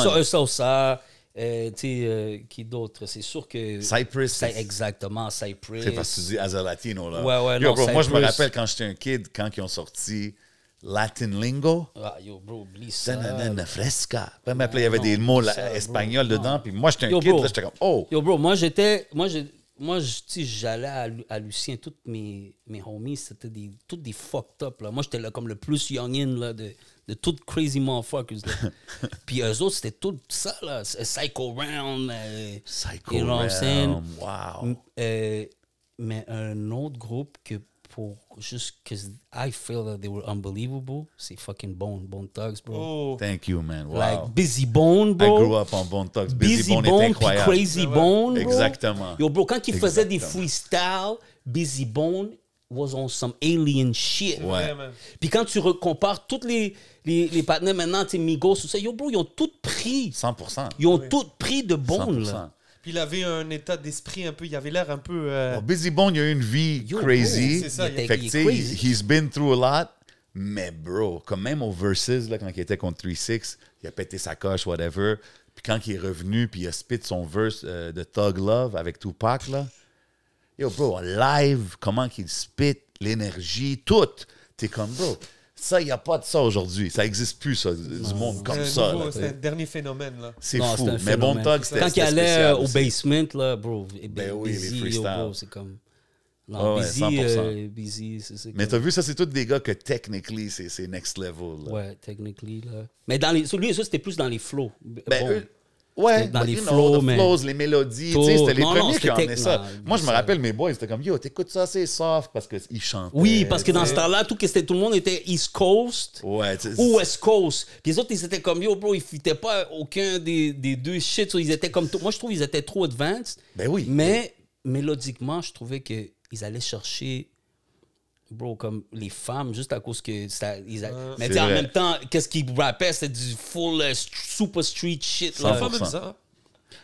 tu sais, qui d'autre? C'est sûr que... Cypress, Exactement, Cypress. c'est parce que tu dis as a Latino, là. Ouais, Yo, non, bro, moi, je me Cypress. rappelle quand j'étais un kid, quand ils ont sorti Latin Lingo. Ah, yo, bro, oublie ça. Tananana fresca. Puis après, il y avait Non, des mots ça, bro. espagnols Non. dedans. Puis moi, j'étais un Yo, kid, bro. là, j'étais comme, oh! Yo, bro, tu sais, j'allais à Lucien, tous mes homies, c'était tous des fucked up, là. Moi, j'étais là comme le plus youngin, là, de tout crazy motherfuckers, là. Puis eux autres, c'était tout ça, là. Psycho Round. Psycho you know what I'm saying? Realm, wow. Mais un autre groupe que pour juste que I feel that they were unbelievable, c'est fucking Bone Thugs, bro. Oh. Thank you, man. Wow. Like Busy Bone, I bro. grew up on Bone Thugs. Busy Bone, est puis incroyable. Crazy Bone, bro. Exactement. Yo, bro, quand il faisait des Exactement. freestyles, Busy Bone was on some alien shit. Ouais. Puis quand tu compares tous les partenaires maintenant, tu sais, Migos, tout ça, yo, bro, ils ont tous pris. 100%. Ils ont tous pris de Bone, 100%. là. Puis il avait un état d'esprit un peu, il avait l'air un peu... Oh, Busy Bone, il a eu une vie Yo, crazy. bro, c'est ça, il Fait que, est tu sais, crazy. he's been through a lot. Mais, bro, comme même au Versus, là, quand il était contre 3-6, il a pété sa coche, whatever. Puis quand il est revenu, puis il a spit son verse de Thug Love avec Tupac, là. Yo, bro, live, comment qu'il spit, l'énergie, tout. T'es comme, bro, ça, il n'y a pas de ça aujourd'hui. Ça n'existe plus, ça, du monde comme ça. Là, C'est un dernier phénomène, là. c'est Non, fou. c'est un Mais Bone phénomène. Thugs, c'était Quand il c'était allait spécial au aussi. basement, là, bro, Ben oui, les Busy, yo, freestyles. bro, c'est comme... Non, Ouais, Busy, 100%. Busy, c'est Mais comme- t'as vu, ça, c'est tous des gars que, technically, c'est next level. Là. Ouais, technically, là. Mais dans les... Lui, ça, c'était plus dans les flows. Ben, Bon. ouais, C'était dans les you flows, know, the mais- flows, les mélodies, Tout. tu sais, c'était les Non, non, premiers qui c'était emmenaient ça. non, Moi, je me ça. rappelle, mes boys, c'était comme, yo, t'écoutes ça, c'est soft, parce qu'ils chantaient. Oui, parce que dans tu ce sais. temps-là, tout le monde était East Coast Ouais, tu sais, ou West Coast. Puis les autres, ils étaient comme, yo, bro, ils fitaient pas aucun des deux shit. So, ils étaient comme... Moi, je trouve qu'ils étaient trop advanced. Ben oui. Mais mélodiquement, je trouvais qu'ils allaient chercher... Bro, comme les femmes, juste à cause que ça. Mais C'est tu sais, en vrai. même temps, qu'est-ce qu'ils rappaient? C'était du full super street shit. Là. Pas 100%. même ça.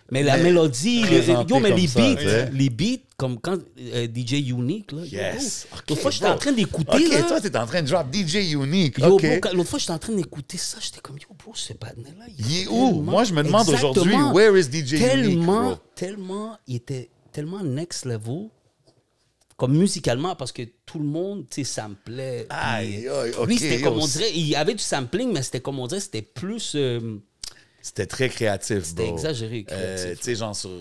Mais la mélodie, présenté yo, mais comme les ça, beats, tu sais. les beats, comme quand DJ Unique, là. yo, Yes. bro, Ok, l'autre fois, j'étais bro. en train d'écouter. OK, là. toi, t'es en train de drop DJ Unique. Yo, OK. bro, l'autre fois, j'étais en train d'écouter ça. J'étais comme, yo, bro, ce patinet-là. Il est où? Moi, je me demande aujourd'hui, Exactement. where is DJ Unique, bro? Tellement, il était tellement next level, comme musicalement, parce que tout le monde, tu sais, samplait. Aïe, puis, aïe, ok, lui, c'était yo, comme on dirait, il y avait du sampling, mais c'était comme on dirait, c'était plus. C'était très créatif, bro. C'était exagéré créatif. Tu sais, genre sur... En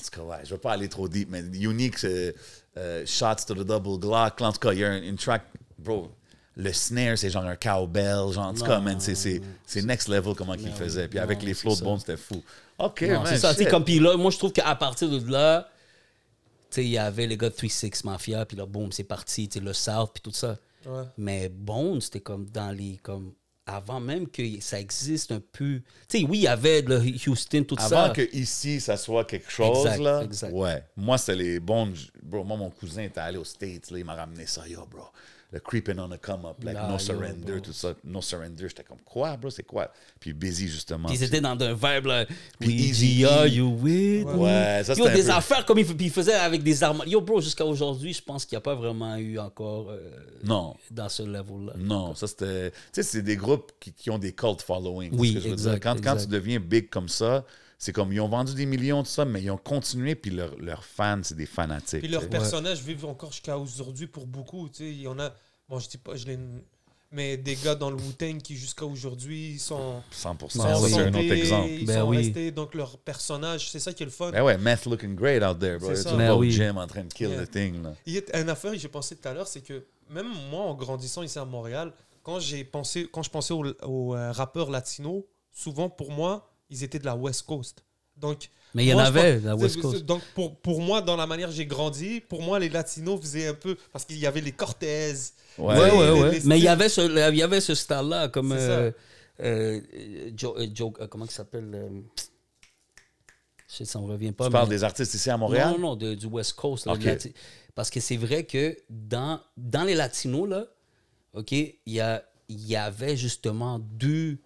tout cas, ouais, je vais pas aller trop deep, mais Unique, Shots to the Double Glock. En tout cas, il y a une track, bro, le snare, c'est genre un cowbell. Genre, en tout cas, man, c'est next level comment qu'il faisait. Puis avec les flows de Bone, c'était fou. OK, Non, man, c'est ça, tu sais, shit. comme, puis là, moi, je trouve qu'à partir de là, tu sais, il y avait les gars de 3-6 Mafia, puis là, boum, c'est parti, tu sais, le South, puis tout ça. Ouais. Mais Bone, c'était comme dans les. Comme, avant même que ça existe un peu. Tu sais, oui, il y avait le Houston, tout ça. Avant que ici, ça soit quelque chose, Exact, là. exact. Ouais. Moi, c'était les bons. Bro, moi, mon cousin était allé aux States, là, il m'a ramené ça. Yo, bro. Le creeping on the come up, like Là, no yo, surrender, bro. tout ça. No surrender. J'étais comme, quoi, bro, c'est quoi? Puis Busy, justement. Puis ils étaient dans un vibe, là. Puis Oui, Easy are E. you with me? Ouais, ça, Yo, c'était un des peu- affaires comme puis ils faisaient avec des armes. Yo, bro, jusqu'à aujourd'hui, je pense qu'il n'y a pas vraiment eu encore Non. dans ce level-là. Non, ça c'était. Tu sais, c'est des groupes qui ont des cult following. c'est Oui, ce que je veux exact, dire. Quand exact. tu deviens big comme ça, c'est comme ils ont vendu des millions de ça, mais ils ont continué, puis leurs fans, c'est des fanatiques. Puis leurs tu sais. personnages vivent encore jusqu'à aujourd'hui pour beaucoup. Tu sais, il y en a. Bon, je dis pas, mais des gars dans le Wu-Tang qui jusqu'à aujourd'hui sont. 100%, Ben ça, oui. c'est un autre exemple. Ils Ben sont oui. restés, donc leurs personnages, c'est ça qui est le fun. Ben ouais, meth looking great out there, bro. C'est Tu ça. le Ben vois au oui. gym en train de kill Yeah. the thing, là. Il y a une affaire que j'ai pensé tout à l'heure, c'est que même moi, en grandissant ici à Montréal, quand je pensais aux rappeurs latinos, souvent pour moi, ils étaient de la West Coast. Donc, Mais il y en moi, je avait, pense- la West Coast. Donc, pour moi, dans la manière dont j'ai grandi, pour moi, les latinos faisaient un peu. Parce qu'il y avait les Cortez. Ouais. Ouais, les- ouais, ouais. les Mais il y styles. avait ce style-là, comme. C'est Comment il s'appelle je sais, ça me revient pas. Tu mais- parles des artistes ici à Montréal? Non, non, du West Coast. Là, Ok. Parce que c'est vrai que dans les Latinos, là, OK, il y avait justement deux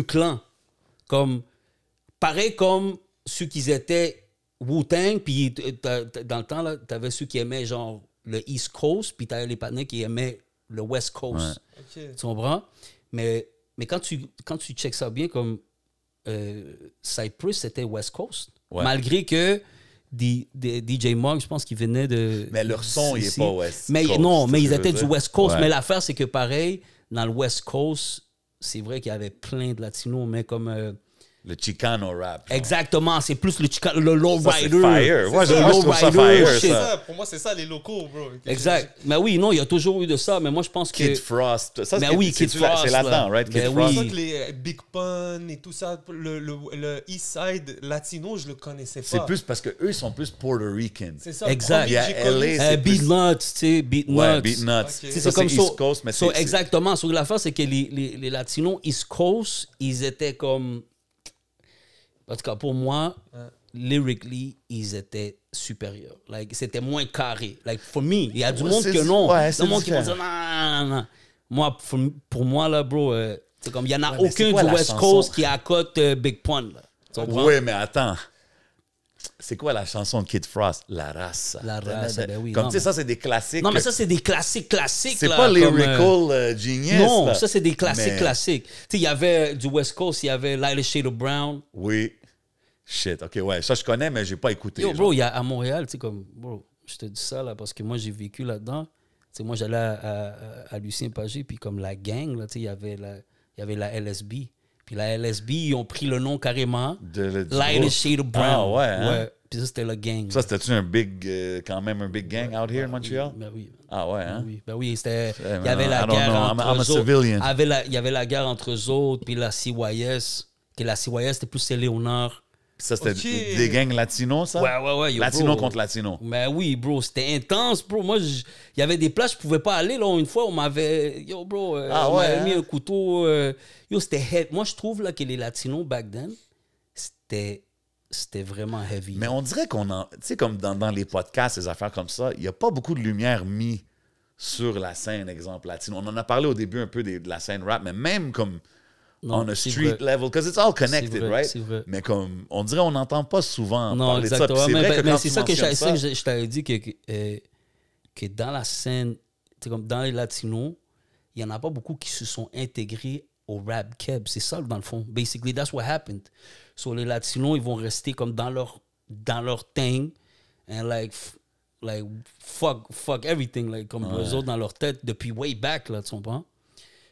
clans. Comme, pareil comme ceux qui étaient Wu-Tang, puis dans le temps, là, t'avais ceux qui aimaient genre le East Coast, puis t'avais les partenaires qui aimaient le West Coast. Ok. Tu comprends? Mais quand tu checks ça bien, comme Cypress, c'était West Coast. Ouais. Malgré que DJ Mugg, je pense qu'il venait de... Mais leur son, il est ici. pas West mais, Coast, Non, c'est mais ce ils que je étaient veux du dire. West Coast. Ouais. Mais l'affaire, c'est que pareil, dans le West Coast, c'est vrai qu'il y avait plein de Latinos, mais comme Le Chicano rap. Genre. Exactement, c'est plus le low Ça, rider. c'est fire. Moi, je Le trouve ça fire, shit. ça. Pour moi, c'est ça, les locaux, bro. Exact. Mais oui, non, il y a toujours eu de ça, mais moi, je pense que... Kid Frost. Ça, Mais oui, Kid Frost, c'est là-dedans, là. right? Kid Mais Frost. C'est oui. ça que les Big Pun et tout ça, le East Side latino, je le connaissais pas. C'est plus parce qu'eux, ils sont plus Puerto Rican. C'est ça. Exact. Le premier que j'ai connu, Il y a c'est LA, Beat Nuts, tu sais, Beat Nuts. Ouais, Beat Nuts. Ok. C'est Ça, comme c'est ça. East Coast, mais c'est... Exactement. Sur l'affaire, c'est que les Latinos East Coast, ils étaient comme... En tout cas, pour moi, lyrically, ils étaient supérieurs. Like, c'était moins carré. Like, for me, il y a du monde que non. Ouais, Il y a du monde qui va dire non. Moi, pour moi, là, bro, c'est comme, il n'y en a Ouais, mais c'est aucun quoi du la West chanson? Coast qui accote Big Pun, là. Tu comprends? Oui, mais attends. C'est quoi la chanson de Kid Frost? La race. La race, ben oui. Comme Non, tu sais, mais- ça, c'est des classiques. Non, mais ça, c'est des classiques. c'est là, pas comme, lyrical genius. non, là. ça, c'est des classiques. Mais- Tu sais, il y avait du West Coast, il y avait Lighter Shade of Brown. Oui. Shit, OK, ouais. Ça, je connais, mais j'ai pas écouté. Yo, genre. bro, il y a à Montréal, tu sais, comme, bro, je te dis ça, là, parce que moi, j'ai vécu là-dedans. Tu sais, moi, j'allais à Lucien Pagé, puis comme la gang, là, tu sais, il y avait la LSB. Puis la LSB, ils ont pris le nom carrément. Du Lighter groupe. Shade of Brown. Ah, ouais, hein? Puis ça, c'était le gang. Ça, c'était-tu un big, quand même un big gang out here in Montreal? Ben oui. Ah ouais, hein? Ben oui, c'était... Eh, Il y avait la I don't guerre know. entre I'm a eux autres. civilian. Il y avait la guerre entre eux autres, puis la CYS. Que la CYS, c'était plus Léonard. Ça, c'était Ok. des gangs latinos, ça? Ouais. Yo, Latino bro. contre latino. Ben oui, bro, c'était intense, bro. Moi, il y avait des places, je pouvais pas aller. Là, une fois, on m'avait... Yo, bro, Ah on ouais, m'avait mis hein? un couteau. Yo, c'était heavy. Moi, je trouve là, que les Latinos, back then, c'était vraiment heavy. Mais on dirait qu'on en... Tu sais, comme dans les podcasts, ces affaires comme ça, il n'y a pas beaucoup de lumière mise sur la scène, exemple, latino. On en a parlé au début un peu de la scène rap, mais même comme Non, on a c'est street vrai. level, because it's all connected, C'est vrai, right? c'est vrai. Mais comme, on dirait on n'entend pas souvent Non, parler de ça. Puis exactement. c'est vrai que Mais quand c'est tu ça que mentionnes je t'avais dit que dans la scène, c'est comme dans les Latinos, il n'y en a pas beaucoup qui se sont intégrés au rap keb. C'est ça, dans le fond. Basically, that's what happened. So, les Latinos, ils vont rester comme dans leur thing and like fuck everything, like, comme eux autres dans leur tête depuis way back, là, tu comprends?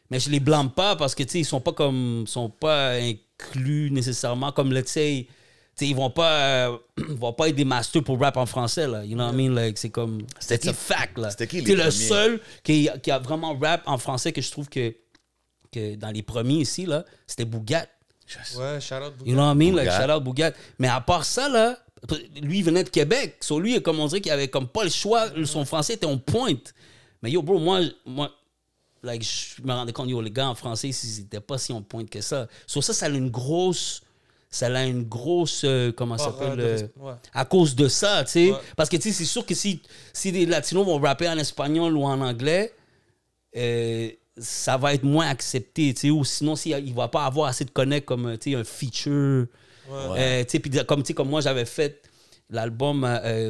Mais je les blâme pas parce que, tu sais, ils sont pas inclus nécessairement comme, let's say, tu sais, ils vont pas être des masters pour rap en français, là. You know what I mean? Like, c'est comme... C'était qui? C'est fact, là. C'était qui, les Tu sais, le premiers? seul qui a vraiment rap en français que je trouve que dans les premiers ici, là, c'était Bougat. Ouais, shout out You know what I mean? Like, Bougat. shout out Bougat. Mais à part ça, là, lui, il venait de Québec. Sur lui, comme on dirait qu'il avait comme pas le choix. Son français était on point. Mais yo, bro, moi like, je me rendais compte, yo, les gars en français, ils n'étaient pas si on point que ça. Sur ça, ça a une grosse... comment ça s'appelle? Ouais. À cause de ça, tu sais. Ouais. Parce que, tu sais, c'est sûr que si des Latinos vont rapper en espagnol ou en anglais, ça va être moins accepté, tu sais. Ou sinon, il va pas avoir assez de connect comme, tu sais, un feature. Tu sais, puis comme moi, j'avais fait l'album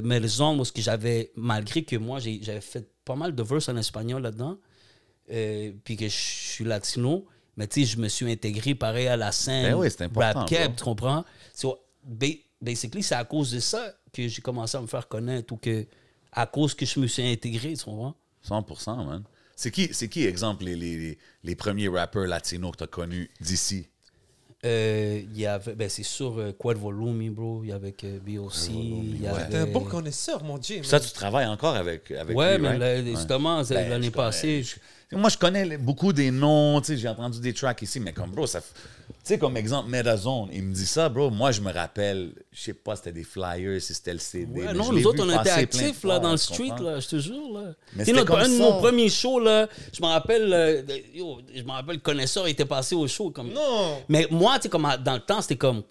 Melzon, parce que malgré que moi, j'avais fait pas mal de verses en espagnol là-dedans, puis que je suis latino, mais tu sais, je me suis intégré pareil à la scène Ben oui, c'est important, rap keb, bro. tu comprends? So, basically, c'est à cause de ça que j'ai commencé à me faire connaître ou que à cause que je me suis intégré, tu comprends? 100%, man. C'est qui, exemple, les premiers rappeurs latinos que tu as connus d'ici? Il y avait, c'est sûr, Quad Volume, bro. Il y avait B.O.C. il y avait... T'es un bon connaisseur, mon Dieu. Ça, tu travailles encore avec Ouais, lui, mais right? là, Ouais. justement, Ben, l'année je connais. passée... Moi, je connais beaucoup des noms, tu sais, j'ai entendu des tracks ici, mais comme, bro, tu sais, comme exemple, Metazone, il me dit ça, bro, moi, je me rappelle, je sais pas, c'était des flyers, si c'était le CD. Ouais, mais non, je l'ai nous autres, vu on était passer plein de actifs fois, là, dans le tu street, comprends? là, je te jure. Là. Mais Tu sais, c'était comme un de ça. nos premiers shows, là, je me rappelle, je me rappelle, Connaisseur était passé au show. Comme... Non. Mais moi, tu sais, comme dans le temps, c'était comme...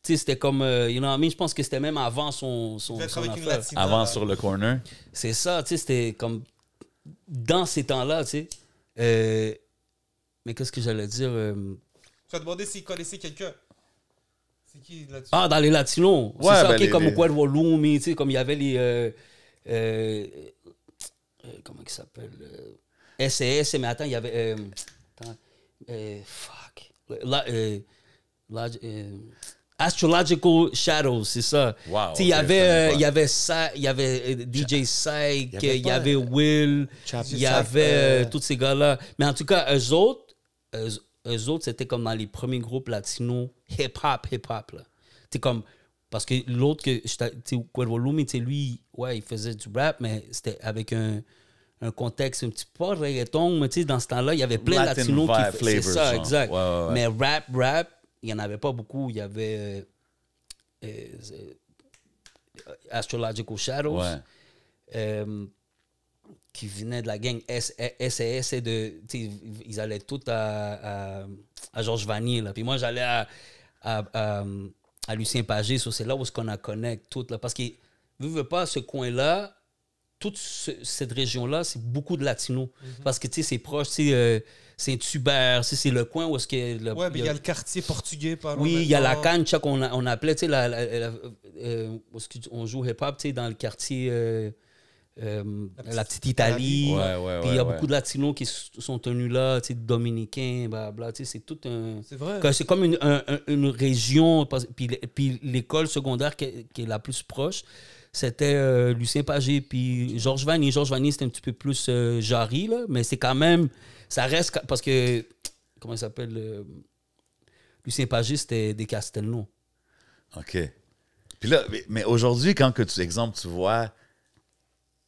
Tu sais, c'était comme, you know what I mean? Je pense que c'était même avant son Être avec une affaire. Latina. Avant sur le corner. C'est ça, tu sais, c'était comme dans ces temps-là, tu sais. Mais qu'est-ce que j'allais dire? Tu as demandé s'il connaissait quelqu'un. C'est qui là-dessus? Ah, dans les Latinos. Ouais, c'est ça, ben ok, les- comme les- au Quad Volume, tu sais, comme il y avait les... comment il s'appelle? SAS, mais attends, il y avait... fuck. Astrological Shadows, c'est ça. Wow, Tu sais, il y ok, avait, je il y avait DJ Psych, il y avait il y pas- avait Will, Chap- il y avait tous ces gars-là. Mais en tout cas, eux autres, eux autres, c'était comme dans les premiers groupes latinos hip-hop, là. C'est comme... Parce que l'autre, Cuervo Lumi, lui, ouais, il faisait du rap, mais c'était avec un contexte un petit peu pas reggaeton, mais dans ce temps-là, il y avait plein de latinos qui faisaient ça, genre. Exact. Ouais. Mais rap, il n'y en avait pas beaucoup. Il y avait Astrological Shadows, qui venait de la gang SAS et ils allaient tous à Georges Vanier, là. Puis moi, j'allais à Lucien Pagé, c'est là où on a connecté tout, là. Parce que, veux pas, ce coin-là, toute cette région-là, c'est beaucoup de latinos. Parce que, c'est proche, Saint-Hubert, c'est le coin où est-ce que... Ouais, mais il y a le quartier portugais par là. Oui, il y a la cancha qu'on appelait, où est-ce qu'on joue hip-hop, dans le quartier... la petite Italie. Puis il y a beaucoup de latinos qui sont tenus là, dominicains, blablabla. C'est tout un... C'est vrai. C'est comme une région. Puis l'école secondaire qui est la plus proche, c'était Lucien Pagé puis Georges Vanier. Georges Vanier, c'était un petit peu plus jarry, là, mais c'est quand même... Ça reste... Parce que... Comment il s'appelle? Lucien Pagé, c'était des Castelnau. OK. Puis là, mais aujourd'hui, quand que tu vois...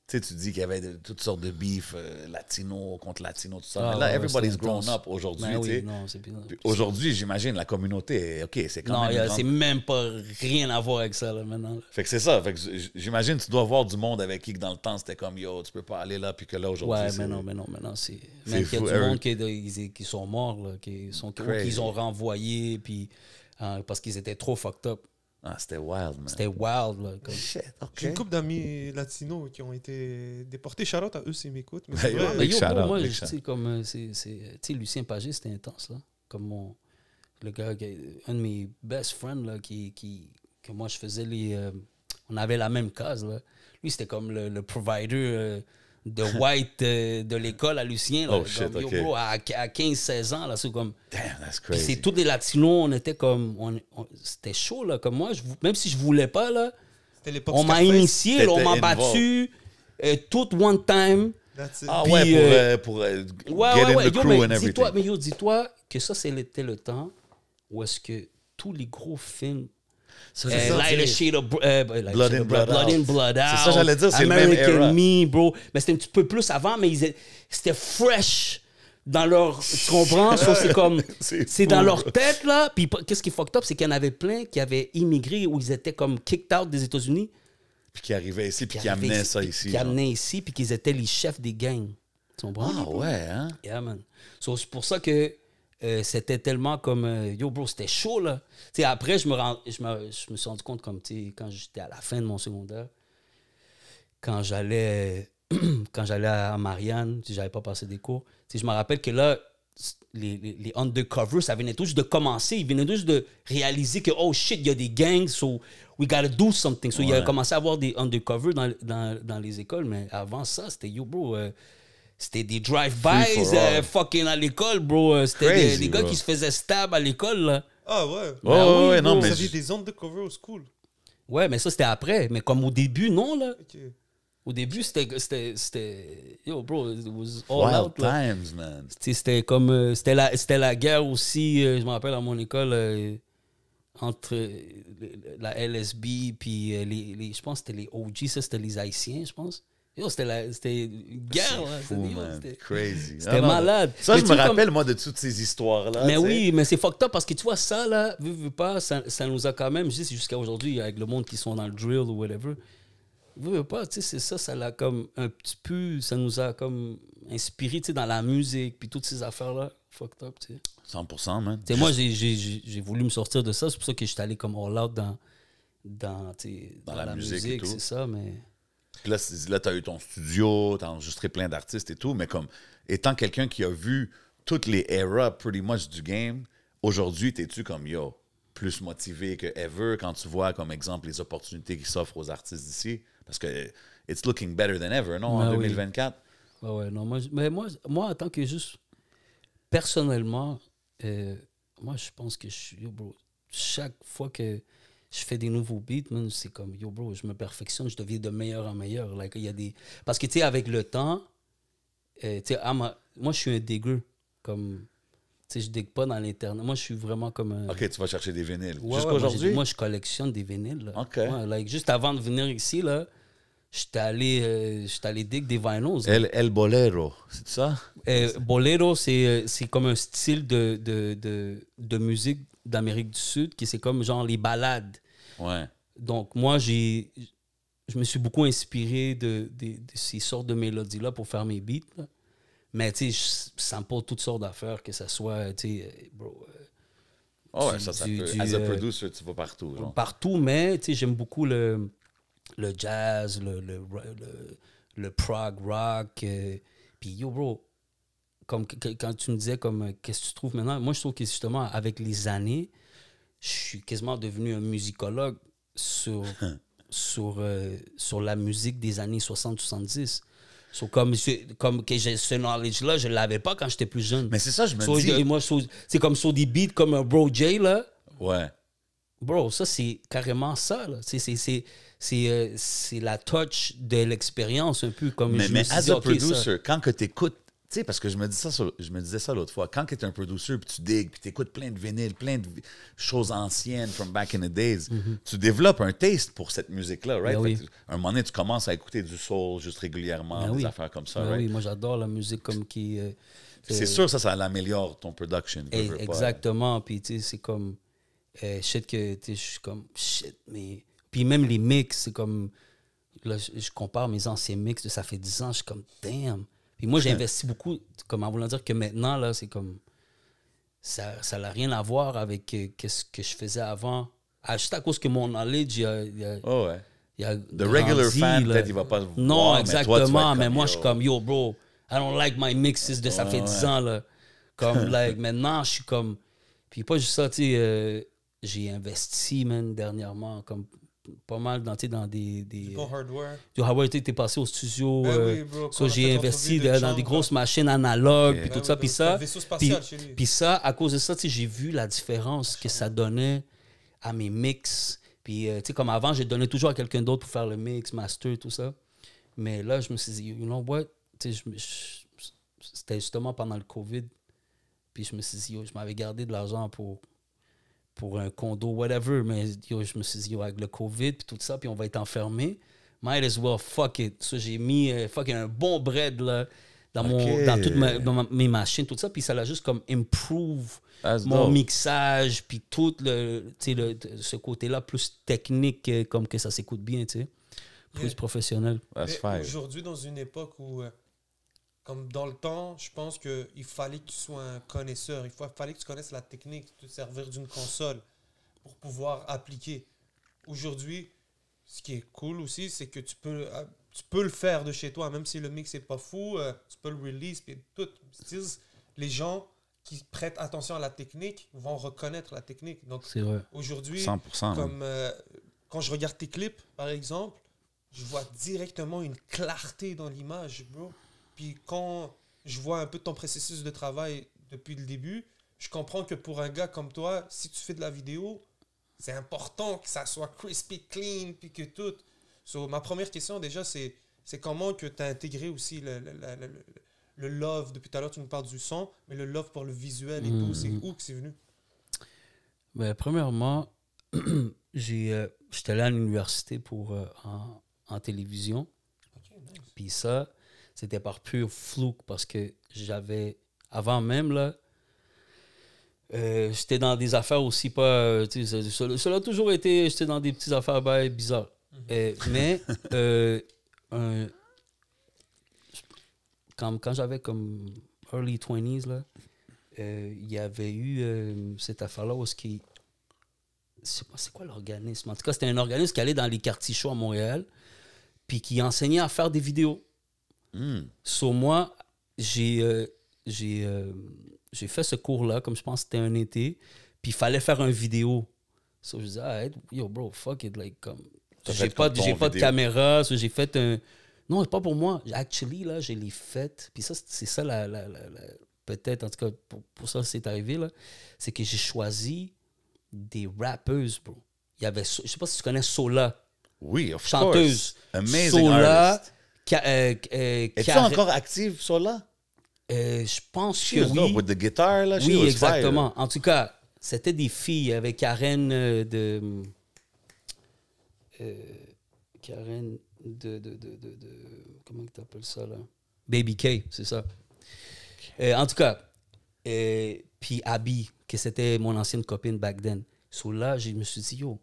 Tu sais, tu dis qu'il y avait toutes sortes de beef latino contre latino, tout ça. Mais là, everybody's grown up aujourd'hui. Ben oui, aujourd'hui, j'imagine, la communauté, OK, c'est quand même... Non, c'est même pas rien à voir avec ça, là, maintenant. Fait que c'est ça. Fait que j'imagine, tu dois voir du monde avec qui, dans le temps, c'était comme, yo, tu peux pas aller là, puis que là, aujourd'hui, mais non, c'est... Même qu'il y a du monde qui sont morts, là, qu'ils ont renvoyés, puis parce qu'ils étaient trop fucked up. Ah, c'était wild, man. C'était wild, là. Shit, OK. J'ai une couple d'amis latinos qui ont été déportés. Shout-out à eux s'ils m'écoutent. Mais moi, tu sais, comme... Lucien Pagé, c'était intense, là. Comme le gars, un de mes best friends, là, que moi, je faisais on avait la même case, là. Lui, c'était comme le provider de white de l'école à Lucien. Là. Oh, shit, comme, OK. Bro, à 15-16 ans, là, c'est comme... Damn, that's crazy. C'est tous des latinos, on était comme... c'était chaud, là. Comme moi, même si je voulais pas, là, on m'a initié, là, on m'a battu, tout one time. Ah puis, ouais, pour get in the crew and everything. Dis-toi que ça, c'était le temps où est-ce que tous les gros films... Light a Shade of Blood in, Blood Out. C'est ça, j'allais dire, c'est American le même era. Me, bro. Mais c'était un petit peu plus avant, mais c'était fresh dans leur... Tu comprends? So, c'est comme... c'est dans leur tête, là. Puis qu'est-ce qui est fucked up, c'est qu'il y en avait plein qui avaient immigré ou ils étaient comme kicked out des États-Unis. Puis qui arrivaient ici, puis qui amenaient ça ici. Qui amenaient ici, puis qu'ils étaient les chefs des gangs. Tu comprends? Ah ouais, hein? Yeah, man. So, c'est pour ça que... c'était tellement comme yo bro, c'était chaud là. T'sais, après je me suis rendu compte comme quand j'étais à la fin de mon secondaire, quand j'allais à Marianne, j'avais pas passé des cours, je me rappelle que là les undercover, ça venait tout juste de commencer, ils venaient juste de réaliser que oh shit, il y a des gangs, so we gotta do something. So il a commencé à avoir des undercover dans les écoles, mais avant ça c'était yo bro, c'était des drive-bys fucking à l'école, bro. C'était des gars qui se faisaient stab à l'école, là. Ah ouais? Ouais, non, mais... Vous aviez des undercover au school? Ouais, mais ça, c'était après. Mais comme au début, non, là. Okay. Au début, c'était... Yo, bro, it was all Wild out, là. times, man. C'était comme... C'était la guerre aussi, je me rappelle, à mon école, entre la LSB puis je pense que c'était les OG, ça, c'était les Haïtiens, je pense. Yo, c'était une guerre, là. C'était crazy. C'était malade. Ça, mais je me rappelle, moi, de toutes ces histoires-là. Mais oui, mais c'est fucked up parce que tu vois, ça, là, veux pas, ça nous a quand même, jusqu'à aujourd'hui, avec le monde qui sont dans le drill ou whatever, veux pas, tu sais, c'est ça l'a comme un petit peu, ça nous a comme inspiré, tu sais, dans la musique, puis toutes ces affaires-là, fucked up, tu sais. 100%, man. Tu sais, moi, j'ai voulu me sortir de ça, c'est pour ça que j'étais allé comme all out dans la musique c'est ça, mais... Puis là, tu as eu ton studio, tu as enregistré plein d'artistes et tout, mais comme étant quelqu'un qui a vu toutes les eras pretty much du game, aujourd'hui, t'es-tu comme yo, plus motivé que ever quand tu vois comme exemple les opportunités qui s'offrent aux artistes d'ici? Parce que it's looking better than ever, non, en 2024? Ouais, non, moi, en tant que juste personnellement, moi, je pense que yo, bro, chaque fois que je fais des nouveaux beats, man, c'est comme, yo, bro, je me perfectionne, je deviens de meilleur en meilleur. Like, il y a des... Parce que, tu sais, avec le temps, tu sais, moi, je suis un dégueu. Comme, sais, je digue pas dans l'Internet. Moi, je suis vraiment comme un... OK, tu vas chercher des vinyles. Ouais, Jusqu'à ouais, aujourd'hui? moi, je collectionne des vinyles. Là. OK. Ouais, like, juste avant de venir ici, là, j'étais allé dig des vinyls. El Bolero, c'est ça? Bolero, c'est comme un style de musique d'Amérique du Sud qui c'est comme genre les ballades. Ouais. Donc, moi, je me suis beaucoup inspiré de ces sortes de mélodies-là pour faire mes beats. Là. Mais, tu sais, je sens pas toutes sortes d'affaires, que ça soit, tu sais, bro... Oh, ouais, ça peut. As a producer, tu vas partout. Genre. Partout, mais, tu sais, j'aime beaucoup le jazz, le prog rock. Puis, yo, bro, comme quand tu me disais, comme, qu'est-ce que tu trouves maintenant? Moi, je trouve que, justement, avec les années, je suis quasiment devenu un musicologue sur la musique des années 60-70. So, comme que j'ai ce knowledge-là, je ne l'avais pas quand j'étais plus jeune. Mais c'est ça, je me dis. Moi, c'est comme sur des beats comme un Bro J, là. Ouais. Bro, ça, c'est carrément ça, là. C'est la touch de l'expérience, un peu comme... Mais as a producer, quand que t'écoutes, tu sais, parce que je me disais ça l'autre fois, quand tu es un producer, puis tu digues, puis tu écoutes plein de vinyles, plein de choses anciennes from back in the days, tu développes un taste pour cette musique-là, right? Oui. Un moment donné, tu commences à écouter du soul juste régulièrement, des affaires comme ça, right? Oui, moi, j'adore la musique comme qui... c'est sûr, ça l'améliore ton production. Exactement, puis tu sais, c'est comme... je sais que je suis comme... Shit, mais... Puis même les mix, c'est comme... Là, je compare mes anciens mix, ça fait 10 ans, je suis comme, damn... Puis moi, j'ai investi beaucoup, comme en voulant dire que maintenant, là, c'est comme... Ça n'a rien à voir avec ce que je faisais avant. Juste à cause que mon knowledge, il y a The regular fan, peut-être, il va pas non, voir, exactement. Mais moi, je suis comme, yo, bro, I don't like my mixes de ça fait 10 ans, là. Comme, like, maintenant, je suis comme... Puis pas juste ça, tu sais, j'ai investi, man, dernièrement, comme... pas mal dans des bon hardware. Du hardware, tu es passé au studio. Oui, bro, j'ai investi dans des grosses machines analogues, puis tout ça. Puis ça, puis ça, à cause de ça, j'ai vu la différence que ça donnait à mes mix. Puis, tu sais, comme avant, j'ai donné toujours à quelqu'un d'autre pour faire le mix, master, tout ça. Mais là, je me suis dit, you know what? C'était justement pendant le COVID. Puis je me suis dit, yo, je m'avais gardé de l'argent pour un condo, whatever, mais yo, je me suis dit, yo, avec le COVID, puis tout ça, puis on va être enfermé, might as well, fuck it. So, j'ai mis un bon bread là, dans toutes mes machines, tout ça, puis ça l'a juste comme improve mon mixage, puis tout ce côté-là, plus technique, comme que ça s'écoute bien, tu sais, plus professionnel. Aujourd'hui, dans une époque où... Comme dans le temps, je pense qu'il fallait que tu sois un connaisseur. Il fallait que tu connaisses la technique, te servir d'une console pour pouvoir appliquer. Aujourd'hui, ce qui est cool aussi, c'est que tu peux le faire de chez toi, même si le mix n'est pas fou, tu peux le release. Puis tout. Les gens qui prêtent attention à la technique vont reconnaître la technique. Donc, c'est vrai. Aujourd'hui, 100%, comme, quand je regarde tes clips, par exemple, je vois directement une clarté dans l'image, bro. Puis quand je vois un peu ton processus de travail depuis le début, je comprends que pour un gars comme toi, si tu fais de la vidéo, c'est important que ça soit crispy, clean, puis que tout. So, ma première question déjà, c'est comment que tu as intégré aussi le love. Depuis tout à l'heure, tu nous parles du son, mais le love pour le visuel et tout, c'est où que c'est venu? Ben, premièrement, j'étais allé à l'université en télévision. Okay, nice. Puis ça... C'était par pur flou parce que avant même, là, j'étais dans des affaires aussi pas... Cela a toujours été... J'étais dans des petites affaires bizarres. Mais quand j'avais comme early 20s, là, il y avait eu cette affaire-là où je sais pas c'est quoi l'organisme. En tout cas, c'était un organisme qui allait dans les quartiers chauds à Montréal puis qui enseignait à faire des vidéos. So, moi, j'ai fait ce cours-là, comme je pense que c'était un été, puis il fallait faire une vidéo. So, je disais, yo, bro, fuck it, like, comme, j'ai pas de caméra, so, j'ai fait un... Non, c'est pas pour moi. Actually, là, je l'ai fait, puis ça, c'est ça, peut-être, en tout cas, pour ça, c'est arrivé, là, c'est que j'ai choisi des rappeuses, bro. Il y avait, je sais pas si tu connais Sola. Oui, of chanteuse. Course. Amazing Sola, artist. Es-tu encore active, Sola? Je pense She que was dope oui. with the guitar, là. She Oui, was exactement. En tout cas, c'était des filles avec Karen Karen comment tu appelles ça, là? Baby K, c'est ça. En tout cas, puis Abby, que c'était mon ancienne copine back then. So là, je me suis dit, yo,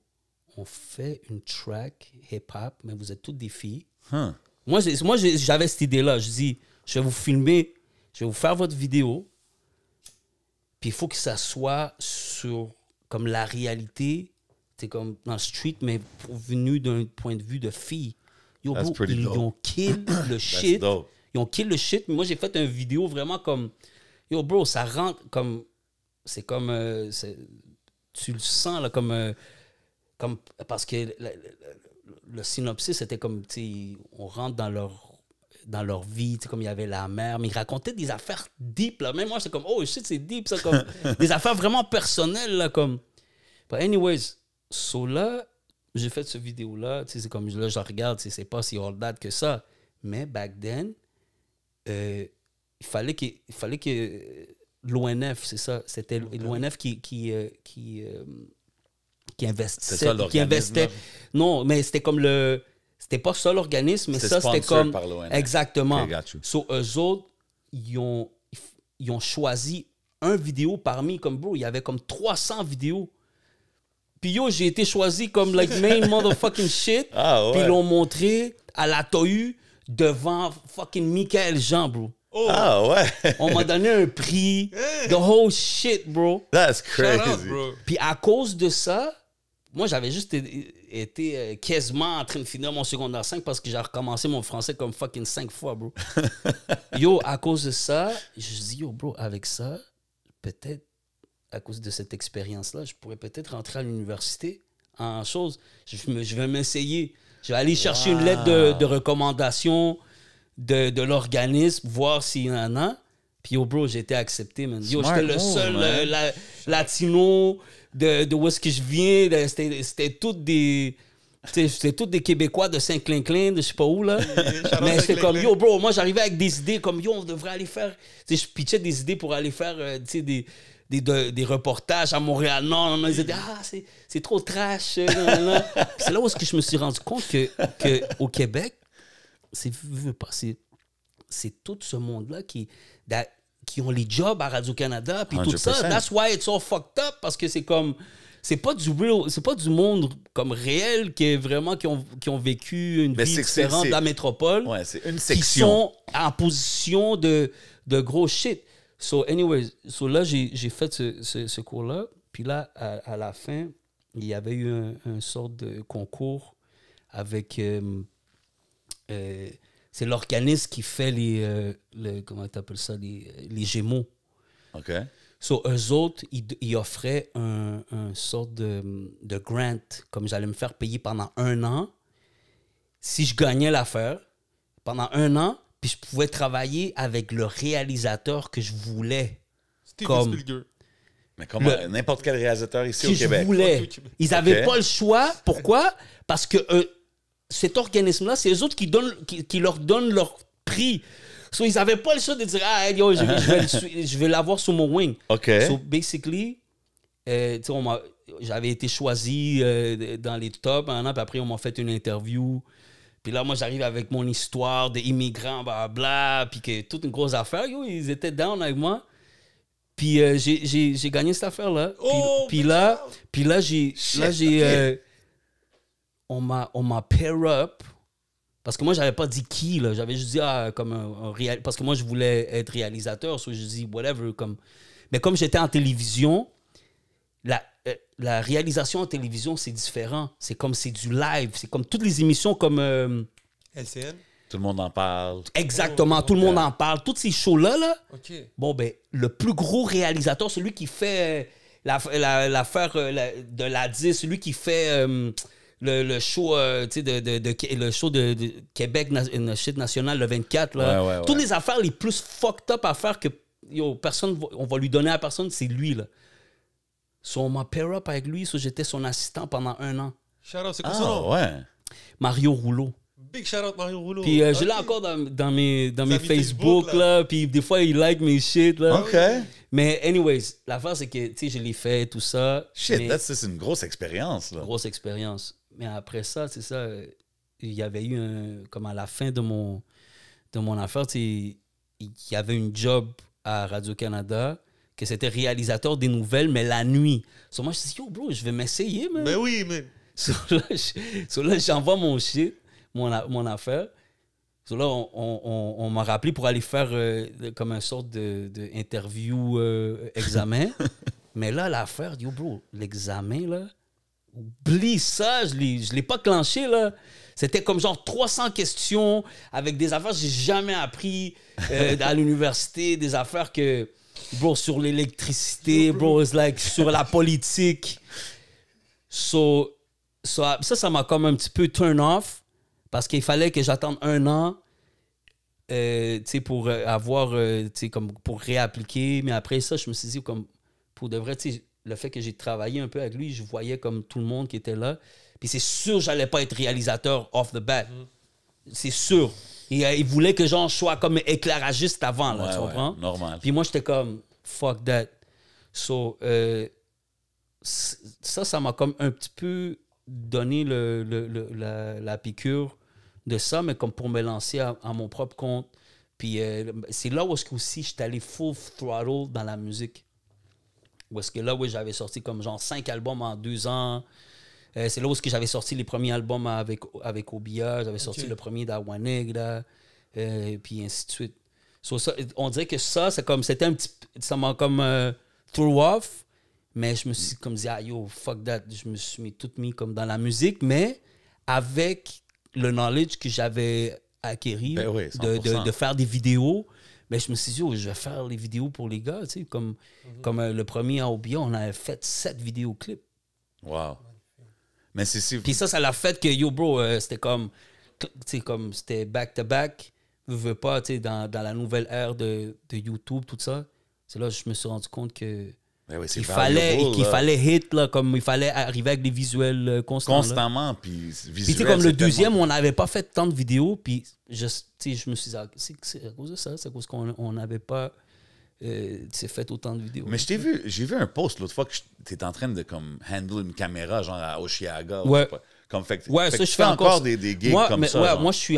on fait une track hip-hop, mais vous êtes toutes des filles. Huh. Moi, j'avais cette idée-là. Je dis, je vais vous filmer, je vais vous faire votre vidéo, puis il faut que ça soit sur comme la réalité, c'est comme dans le street, mais venu d'un point de vue de fille. Yo, That's bro, pretty ils dope. ont kill le shit. dope. Ils ont kill le shit, mais moi, j'ai fait une vidéo vraiment comme... Yo, bro, ça rentre comme... C'est comme... tu le sens, là, comme parce que le synopsis, c'était comme, tu sais, on rentre dans leur vie, tu sais, comme il y avait la mère, mais ils racontaient des affaires deep, là. Même moi, c'est comme, oh shit, c'est deep, ça, comme... des affaires vraiment personnelles, là, comme... But anyways, so là, j'ai fait cette vidéo-là, tu sais, c'est comme, là, je la regarde, c'est pas si old date que ça. Mais back then, il fallait que l'ONF, c'est ça, c'était l'ONF qui investissait. C'est ça, l'organisme. Non, mais c'était comme c'était pas ça l'organisme, mais ça, c'était sponsored comme... par l'ONF. Exactement. Okay, got you. So, eux autres, ils ont choisi un vidéo parmi, comme, bro, il y avait comme 300 vidéos. Puis yo, j'ai été choisi comme like main motherfucking shit. Ah, ouais. Puis ils l'ont montré à la Tohu devant fucking Michael Jean, bro. Oh, Ah ouais. On m'a donné un prix. The whole shit, bro. That's shout out, crazy. bro. Puis à cause de ça, moi, j'avais juste été quasiment en train de finir mon secondaire 5 parce que j'ai recommencé mon français comme fucking 5 fois, bro. Yo, à cause de ça, je dis, yo, bro, avec ça, peut-être, à cause de cette expérience-là, je pourrais peut-être rentrer à l'université en chose. Je vais m'essayer. Je vais aller chercher une lettre de recommandation de l'organisme, voir s'il y en a. Puis, yo, bro, j'ai été accepté, man. Yo, Smart j'étais le move, seul man. latino de où est-ce que je viens. C'était toutes des... C'était tous des Québécois de Saint-Clinclin, de je sais pas où, là. Mais c'était comme, yo, bro, moi, j'arrivais avec des idées comme, yo, on devrait aller faire... Tu sais, je pitchais des idées pour aller faire, tu sais, des reportages à Montréal-Nord. Ils disaient, ah, c'est trop trash. C'est là où est-ce que je me suis rendu compte que au Québec, c'est tout ce monde-là qui ont les jobs à Radio-Canada, puis tout ça. 100%. That's why it's all fucked up, parce que c'est comme... C'est pas du monde comme réel qui ont vécu une vie différente de la métropole. Ouais, c'est une Qui section. sont en position de gros shit. So, anyways, là, j'ai fait ce cours-là. Puis là, à la fin, il y avait eu un sorte de concours avec... c'est l'organisme qui fait comment tu appelles ça? Les Gémeaux. OK. So, eux autres, ils offraient un sorte de grant, comme j'allais me faire payer pendant 1 an. Si je gagnais l'affaire, pendant 1 an, puis je pouvais travailler avec le réalisateur que je voulais. Steven Spielberg. Mais comme n'importe quel réalisateur ici au Si je Québec. voulais. Ils n'avaient Ok. pas le choix. Pourquoi? Parce que cet organisme-là, c'est eux autres qui leur donnent leur prix. So, ils n'avaient pas le choix de dire, ah, yo, je vais l'avoir sous mon wing. OK. So, basically, tu sais, j'avais été choisi dans les tops, puis après, on m'a fait une interview. Puis là, moi, j'arrive avec mon histoire d'immigrant, blablabla, puis que toute une grosse affaire. Yo, ils étaient down avec moi. Puis j'ai gagné cette affaire-là. Puis là, on m'a pair up. Parce que moi, j'avais pas dit qui, là. J'avais juste dit, parce que moi, je voulais être réalisateur. So, je dis, whatever. Mais comme j'étais en télévision, la réalisation en télévision, c'est différent. C'est comme, c'est du live. C'est comme toutes les émissions comme... LCN? Tout le monde en parle. Exactement. Tout le monde en parle. Toutes ces shows-là, là. OK. Bon, ben, le plus gros réalisateur, celui qui fait l'affaire de la 10, celui qui fait... le show, tu sais, le show de Québec, une shit nationale, le 24, là. Ouais. Toutes les affaires les plus fucked up à faire que personne, on va lui donner à personne, c'est lui, là. So, on m'a pair up avec lui, so, j'étais son assistant pendant 1 an. Shout out, c'est quoi son nom? Ah, ouais. Mario Rouleau. Big shout out Mario Rouleau. Puis je l'ai encore dans mes Facebook, là. Puis des fois, il like mes shit, là. OK. Mais anyways, l'affaire, c'est que, tu sais, je l'ai fait, tout ça. Shit, c'est une grosse expérience, là. Grosse expérience. Mais après ça, c'est ça, il y avait eu comme à la fin de mon affaire, tu sais, il y avait une job à Radio-Canada que c'était réalisateur des nouvelles, mais la nuit. So, moi, je me suis dit, yo, bro, je vais m'essayer, man. Ben oui, man. So là, j'envoie mon shit, mon affaire. So là, on m'a rappelé pour aller faire comme une sorte de interview examen. Mais là, l'affaire, yo, bro, l'examen, là, oublie ça, je l'ai pas clenché, là. C'était comme genre 300 questions avec des affaires que j'ai jamais appris à l'université, des affaires que, bro, sur l'électricité, bro, it's like sur la politique. Ça m'a comme un petit peu turn off parce qu'il fallait que j'attende 1 an pour avoir, comme pour réappliquer. Mais après ça, je me suis dit, comme pour de vrai, le fait que j'ai travaillé un peu avec lui, je voyais comme tout le monde qui était là. Puis c'est sûr que j'allais pas être réalisateur off the bat. C'est sûr. Il voulait que genre, je sois comme éclairagiste avant, là, tu comprends? Normal. Puis moi, j'étais comme, fuck that. So, ça m'a comme un petit peu donné la piqûre de ça, mais comme pour me lancer à mon propre compte. Puis c'est là où aussi j'étais allé full throttle dans la musique. Où est-ce que là, oui, j'avais sorti comme genre 5 albums en 2 ans. C'est là où j'avais sorti les premiers albums avec Obia. J'avais sorti le premier d'Awanegra, puis ainsi de suite. So, ça, on dirait que c'est comme, c'était un petit... Ça m'a comme throw off, mais je me suis comme dit, ah yo, fuck that. Je me suis mis comme dans la musique, mais avec le knowledge que j'avais acquis de faire des vidéos. Mais je me suis dit, oh, je vais faire les vidéos pour les gars, tu sais, comme le premier à Obia, on avait fait 7 vidéoclips. Wow. Mais c'est... Puis ça l'a fait que, yo, bro, c'était comme, tu sais, comme c'était back-to-back, veux pas, tu sais, dans la nouvelle ère de YouTube, tout ça. C'est là que je me suis rendu compte que qu'il fallait hit, là, comme il fallait arriver avec des visuels constamment, puis visuels. Puis tu sais, comme le deuxième, on n'avait pas fait tant de vidéos, puis je me suis dit, c'est à cause de ça, c'est à cause qu'on n'avait pas fait autant de vidéos. Mais j'ai vu un post l'autre fois que tu es en train de comme handle une caméra, genre à Oshiaga. Ouais. Comme fait ça, je fais encore des gigs comme ça. Ouais, moi, je fais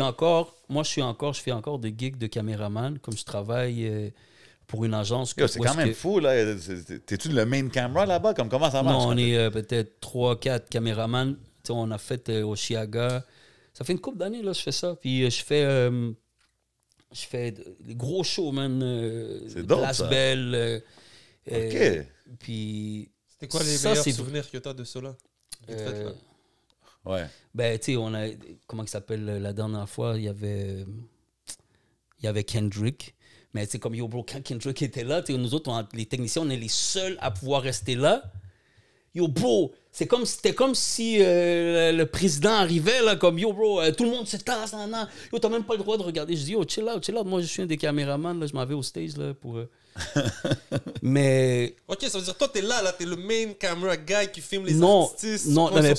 encore des gigs de caméraman, comme je travaille... pour une agence. C'est quand même fou, là. T'es-tu le main camera là-bas? Comment ça marche? Non, on est peut-être 3-4 caméramans. On a fait Oshiaga. Ça fait une couple d'années, là, je fais ça. Puis je fais des gros shows, man. C'est dope, Place ça. Belle. OK. Puis... C'était quoi les meilleurs souvenirs que t'as de ça, là? Ouais. Ben, tu sais, on a... Comment il s'appelle la dernière fois? Il y avait Kendrick. Mais c'est comme, yo, bro, quand Kendrick était là, nous autres, les techniciens, on est les seuls à pouvoir rester là. Yo, bro, c'était comme si le président arrivait, là, comme, yo, bro, tout le monde se tasse, nan. Yo, t'as même pas le droit de regarder. Je dis, yo, chill out. Moi, je suis un des caméramans, là, je m'en vais au stage, là, pour... Mais... OK, ça veut dire, toi, t'es là, t'es le main camera guy qui filme les artistes. Non, là,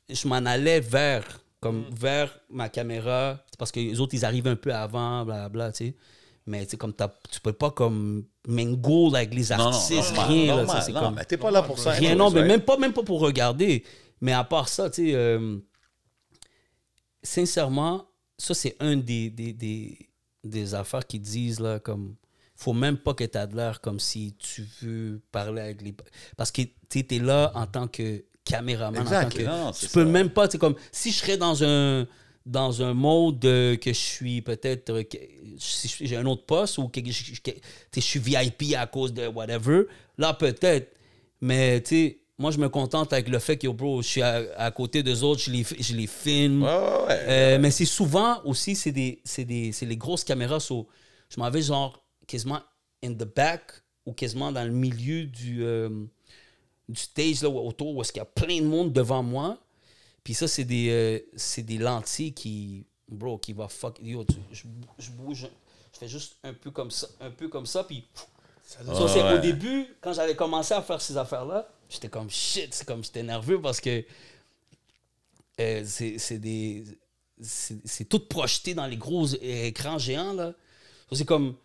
je m'en allais vers ma caméra, parce que les autres, ils arrivent un peu avant, blablabla, tu sais. Mais tu sais, comme tu peux pas comme mingle avec les artistes, rien. Normal, là, c'est non, comme, mais t'es pas là pour ça. rien, non, mais même pas pour regarder. Mais à part ça, tu sais, sincèrement, ça, c'est un des affaires qu'ils disent, là, comme, faut même pas que tu aies de l'air comme si tu veux parler avec les... Parce que tu es là en tant que caméraman. Exact. En tant que, tu peux même pas, tu sais, comme, si je serais dans un mode que je suis peut-être, si j'ai un autre poste ou que je suis VIP à cause de whatever, là peut-être. Mais tu sais, moi je me contente avec le fait que, bro, je suis à côté d'eux autres, je les filme. Ouais. Mais c'est souvent aussi, c'est les grosses caméras. Je m'en vais genre quasiment in the back ou quasiment dans le milieu du stage là, autour où est-ce qu'il y a plein de monde devant moi. Puis ça, c'est des lentilles qui va fuck. Yo, je bouge, je fais juste un peu comme ça, puis... Au début, quand j'avais commencé à faire ces affaires-là, j'étais comme shit, c'est comme j'étais nerveux parce que c'est tout projeté dans les gros écrans géants, là. C'est comme,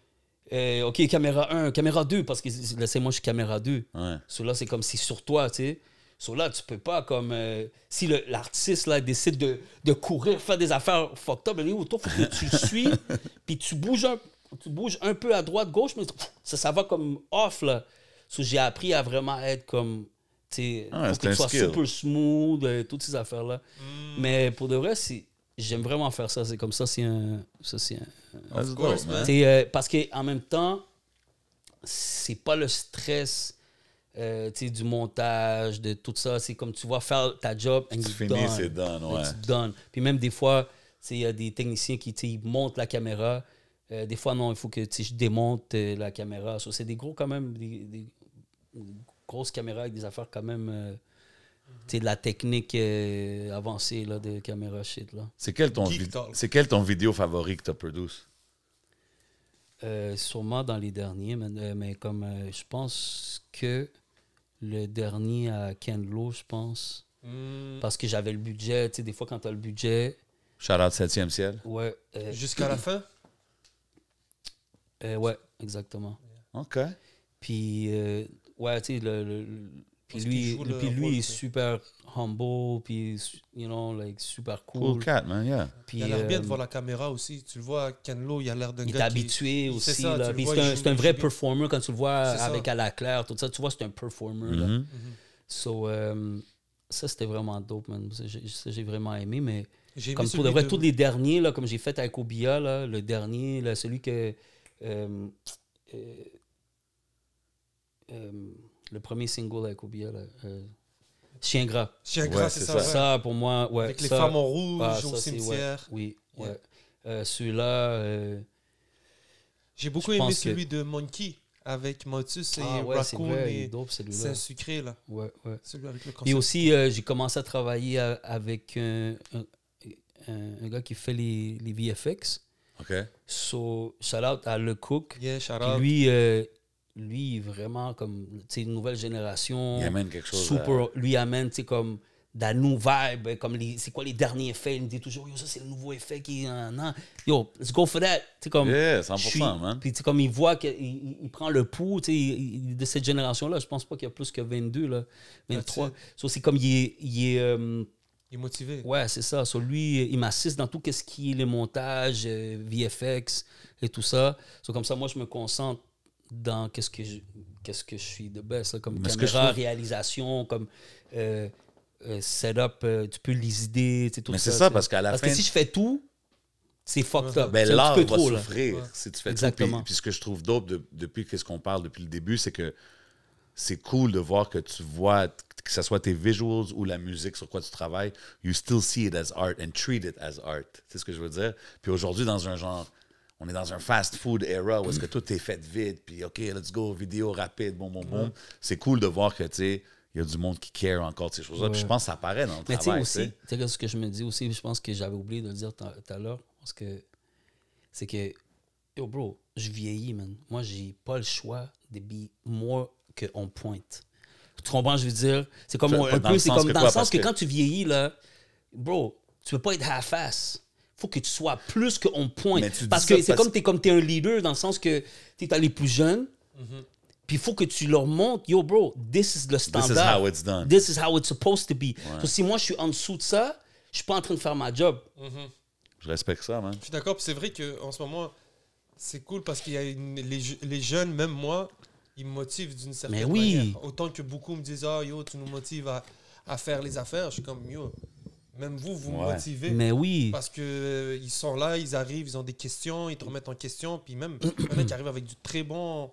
OK, caméra 1, caméra 2, parce que là, c'est moi, je suis caméra 2. Ouais. Là, c'est comme si sur toi, tu sais. Là, tu peux pas, comme, si l'artiste, là, décide de courir, faire des affaires fucked up, il faut que tu le suis, puis tu bouges un peu à droite, gauche, mais ça va comme off, là. J'ai appris à vraiment être comme, tu sais, faut que tu sois super smooth, toutes ces affaires-là. Mais pour de vrai, j'aime vraiment faire ça. C'est comme ça, Of course, man. Parce qu'en même temps, c'est pas le stress du montage, de tout ça. C'est comme tu vas faire ta job et c'est fini, c'est done, ouais. Done. Puis même des fois, il y a des techniciens qui ils montent la caméra. Des fois, non, il faut que je démonte la caméra. C'est des gros, quand même, des grosses caméras avec des affaires quand même... de la technique avancée là, de caméra shit. Là. C'est quel ton vidéo favori que tu as produit? Sûrement dans les derniers, mais comme je pense que le dernier à Ken Lo, je pense. Parce que j'avais le budget. Tu sais, des fois, quand tu as le budget... Shout out 7e ciel. Ouais. Jusqu'à la fin? Ouais, exactement. OK. Puis, ouais, tu sais, puis lui est super humble, puis, super cool. Cool cat, man, yeah. Puis, il a l'air bien devant la caméra aussi. Tu le vois, Ken Lo, il a l'air d'un gars il est habitué aussi. C'est ça, là. Puis c'est un vrai performer quand tu le vois avec à la claire, tout ça. Tu vois, c'est un performer. Là. So, ça, c'était vraiment dope, man. Ça, j'ai vraiment aimé, mais comme pour de vrai, tous les derniers, là, comme j'ai fait avec Obia, là, le dernier, là, celui que... le premier single avec Obia, là, Chien Gras. Chien Gras, ouais, c'est ça. Ça, pour moi, ouais. Avec les femmes en rouge au cimetière. Ouais, oui, ouais. Celui-là... j'ai beaucoup aimé celui de Monkey avec Motus et Raccoon et Saint-Sucré, là. Ouais, ouais. Celui avec le concept. Puis aussi, j'ai commencé à travailler avec un gars qui fait les VFX. OK. So, shout out à Le Cook. Yeah, shout out. Lui, vraiment, comme, tu sais, une nouvelle génération. Il amène quelque chose. Lui amène, tu sais, comme, de la nouvelle vibe, comme, c'est quoi les derniers effets? Il me dit toujours, yo, ça, c'est le nouveau effet qui est... Non. Yo, let's go for that. Tu sais, comme... Yeah, 100%, man. Puis, tu sais, comme, il voit qu'il prend le pouls, tu sais, de cette génération-là. Je pense pas qu'il y a plus que 22, là, 23. So, c'est comme, il est motivé. Ouais, c'est ça. So, lui, il m'assiste dans tout ce qui est les montages, VFX et tout ça. So, comme ça, moi, je me concentre dans qu'est-ce que je suis de best, là, comme caméra, réalisation, comme setup, tu peux les idées, tout ça. Mais c'est ça, parce qu'à la fin... Parce que si je fais tout, c'est fucked up. Ben, l'art va trop, souffrir si tu fais exactement. tout. Puis ce que je trouve dope depuis qu'est-ce qu'on parle depuis le début, c'est que c'est cool de voir que tu vois, que ce soit tes visuals ou la musique sur quoi tu travailles, you still see it as art and treat it as art. C'est ce que je veux dire. Puis aujourd'hui, dans un genre... On est dans un fast-food era où est-ce que tout est fait vite, puis OK, let's go, vidéo rapide, boum. C'est cool de voir que, tu sais, il y a du monde qui care encore de ces choses-là. Puis je pense que ça apparaît dans le travail. Mais tu sais aussi, ce que je me dis aussi, je pense que j'avais oublié de le dire tout à l'heure, parce que c'est que, yo bro, je vieillis, man. Moi, j'ai pas le choix de be more que on pointe. Tu comprends, je veux dire? C'est comme un peu, c'est comme dans le sens que quand tu vieillis, là, bro, tu peux pas être half-ass. Faut que tu sois plus qu'on pointe. Parce que c'est comme t'es un leader dans le sens que t'es les plus jeunes. Puis il faut que tu leur montres, yo bro, this is the standard. This is how it's done. This is how it's supposed to be. Ouais. So, si moi je suis en dessous de ça, je suis pas en train de faire ma job. Je respecte ça, man. Je suis d'accord. Puis c'est vrai qu'en ce moment, c'est cool parce qu'il y a les jeunes, même moi, ils me motivent d'une certaine manière. Autant que beaucoup me disent, yo, tu nous motives à faire les affaires. Je suis comme, yo. Même vous me motivez. Mais oui. Parce qu'ils ils sont là, ils arrivent, ils ont des questions, ils te remettent en question. Puis même, un mec qui arrive avec du très bon...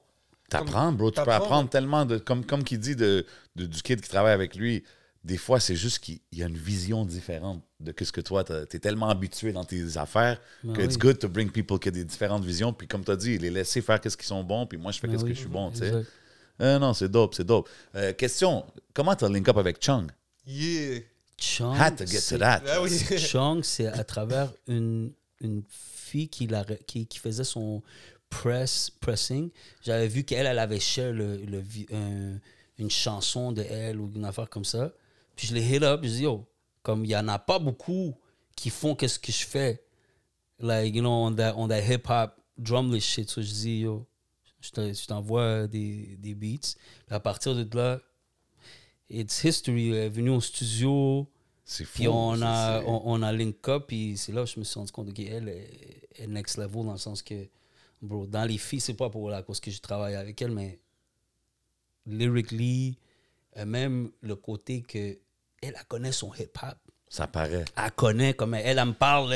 T'apprends, bro. Tu peux apprendre tellement. Comme qu'il dit du kid qui travaille avec lui, des fois, c'est juste qu'il y a une vision différente de ce que toi, t'es tellement habitué dans tes affaires que it's good to bring people qui ont des différentes visions. Puis comme tu as dit, les laisser faire qu'est-ce qu'ils sont bons, puis moi, je fais qu'est-ce que je suis bon, tu sais. Non, c'est dope, c'est dope. Question, comment t'as link up avec Chung? Yeah. Chung, had to get to that. Chung, c'est à travers une fille qui faisait son pressing. J'avais vu qu'elle avait share une chanson de elle ou une affaire comme ça. Puis je l'ai hit up, je dis yo, comme il y en a pas beaucoup qui font qu'est-ce que je fais. Like, you know, on that hip-hop drumless shit. So je dis, yo, je t'envoie des beats. Puis à partir de là, it's history. Elle est venue au studio. C'est fou. Puis on a link up. Puis c'est là que je me suis rendu compte qu'elle est next level dans le sens que, bro, dans les filles, c'est pas pour la cause que je travaille avec elle, mais lyrically, même le côté que elle connaît son hip-hop. Ça paraît. Elle connaît, comme elle me parle,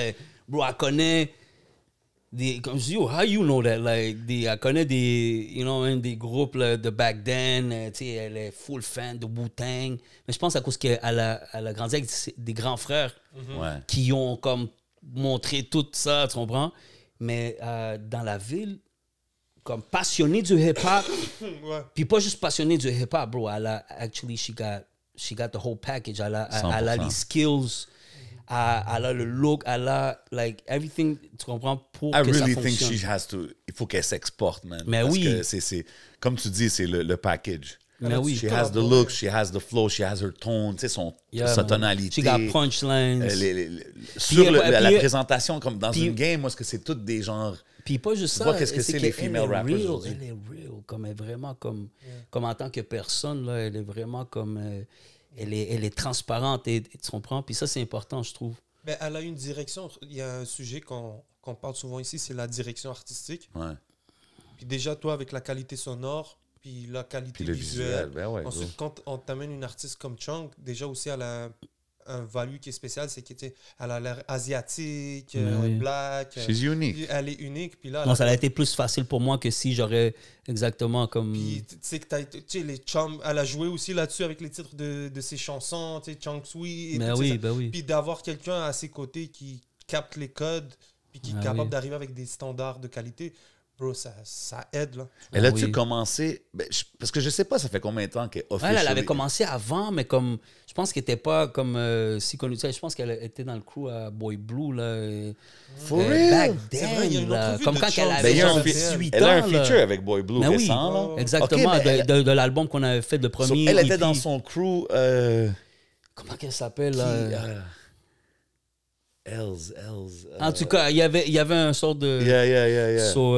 bro, elle connaît comme je dis, yo, how you know that? Like, elle connaît des groupes là, de back then, tu sais, elle est full fan de Wu-Tang. Mais je pense à cause qu'elle a grandi avec des grands frères qui ont comme montré tout ça, tu comprends? Mais dans la ville, comme passionnée du hip-hop, puis pas juste passionnée du hip-hop, bro, elle a, actually, she got the whole package. Elle a les skills, elle a le look, elle a, like, everything, tu comprends, pour que ça fonctionne. Il faut qu'elle s'exporte, man. Mais parce oui. que c'est, comme tu dis, c'est le package. Mais oui. She has the look, she has the flow, she has her tone, tu sais, sa tonalité. She got punchlines. Sur la présentation, comme dans une game, moi, est-ce que c'est toutes des genres... Puis pas juste ça. Qu'est-ce que c'est les female rappers aujourd'hui? Elle est real, comme elle est vraiment comme en tant que personne, là, elle est vraiment comme... elle est transparente, et tu comprends? Puis ça, c'est important, je trouve. Ben, elle a une direction. Il y a un sujet qu'on parle souvent ici, c'est la direction artistique. Ouais. Puis déjà, toi, avec la qualité sonore, puis la qualité puis le visuelle. Ben ouais, ensuite, quand on t'amène une artiste comme Chung, déjà aussi, elle a un value qui est spécial, c'est qu'elle a l'air asiatique, black. She's unique. Elle est unique. Puis là, non, ça a été plus facile pour moi que si j'aurais exactement comme... Puis tu sais que les chums, elle a joué aussi là-dessus avec les titres de ses chansons, tu sais, Chung Sui. Ben oui, ben oui. Puis d'avoir quelqu'un à ses côtés qui capte les codes, puis qui est capable d'arriver avec des standards de qualité, bro, ça aide, là. Elle a-tu commencé... parce que je sais pas, ça fait combien de temps qu'elle elle avait commencé avant, mais comme... Je pense qu'elle n'était pas comme si connue. Je pense qu'elle était dans le crew à Boy Blue, là. For real? Back then, là. Comme quand elle avait genre 18 ans. Elle a un feature avec Boy Blue récent, là. Exactement, okay, de l'album qu'on avait fait, le premier. Elle était dans son crew... Comment qu'elle s'appelle, là? Els. En tout cas, il y avait un sort de... Yeah. So,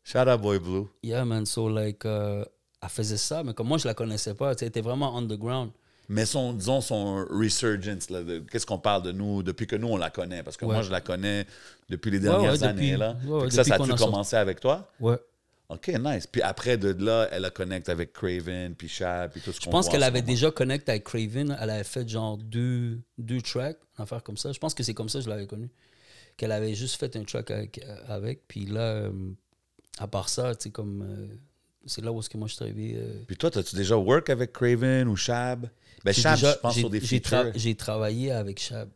shout out Boy Blue. Yeah, man. So, like, elle faisait ça, mais comme moi, je la connaissais pas. Elle était vraiment underground. Mais son resurgence, là, qu'est-ce qu'on parle de nous depuis que nous, on la connaît? Parce que moi, je la connais depuis les dernières années. Là. Ça a-tu commencé avec toi? Ouais. OK, nice. Puis après, de là, elle a connecté avec Craven, puis Shab, puis tout ce qu'on voit. Je pense qu'elle avait déjà connecté avec Craven. Elle avait fait genre deux tracks, une affaire comme ça. Je pense que c'est comme ça que je l'avais connue. Qu'elle avait juste fait un track avec. Puis là, à part ça, tu sais, comme... c'est là où est-ce que moi je travaillais. Puis toi, as-tu déjà work avec Craven ou Shab? Ben Shab, je pense sur des features. J'ai travaillé avec Shab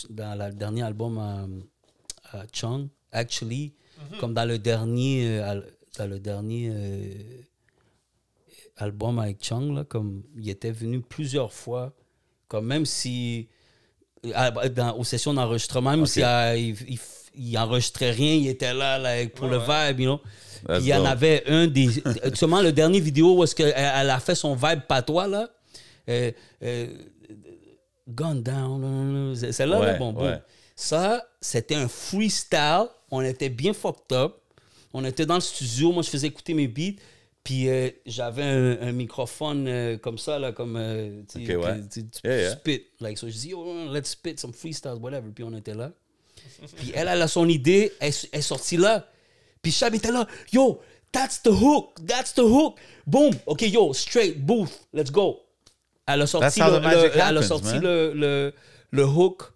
dans le dernier album à Chung. Actually, comme dans le dernier album avec Chung, là, comme il était venu plusieurs fois, comme même si aux sessions d'enregistrement, même si il enregistrait rien, il était là pour le vibe, you know. Il y en avait un des... Seulement le dernier vidéo où est-ce qu'elle a fait son vibe patois, là. Gone Down. C'est là, là, bon. Ça, c'était un freestyle. On était bien fucked up. On était dans le studio. Moi, je faisais écouter mes beats. Puis j'avais un microphone comme ça, là, comme... tu spit. Like, so je dis, oh, let's spit some freestyles, whatever. Puis on était là. Puis elle a son idée. Elle est sortie là. Puis Shab était là. Yo, that's the hook. That's the hook. Boom. OK, yo, straight, booth. Let's go. Elle a sorti le hook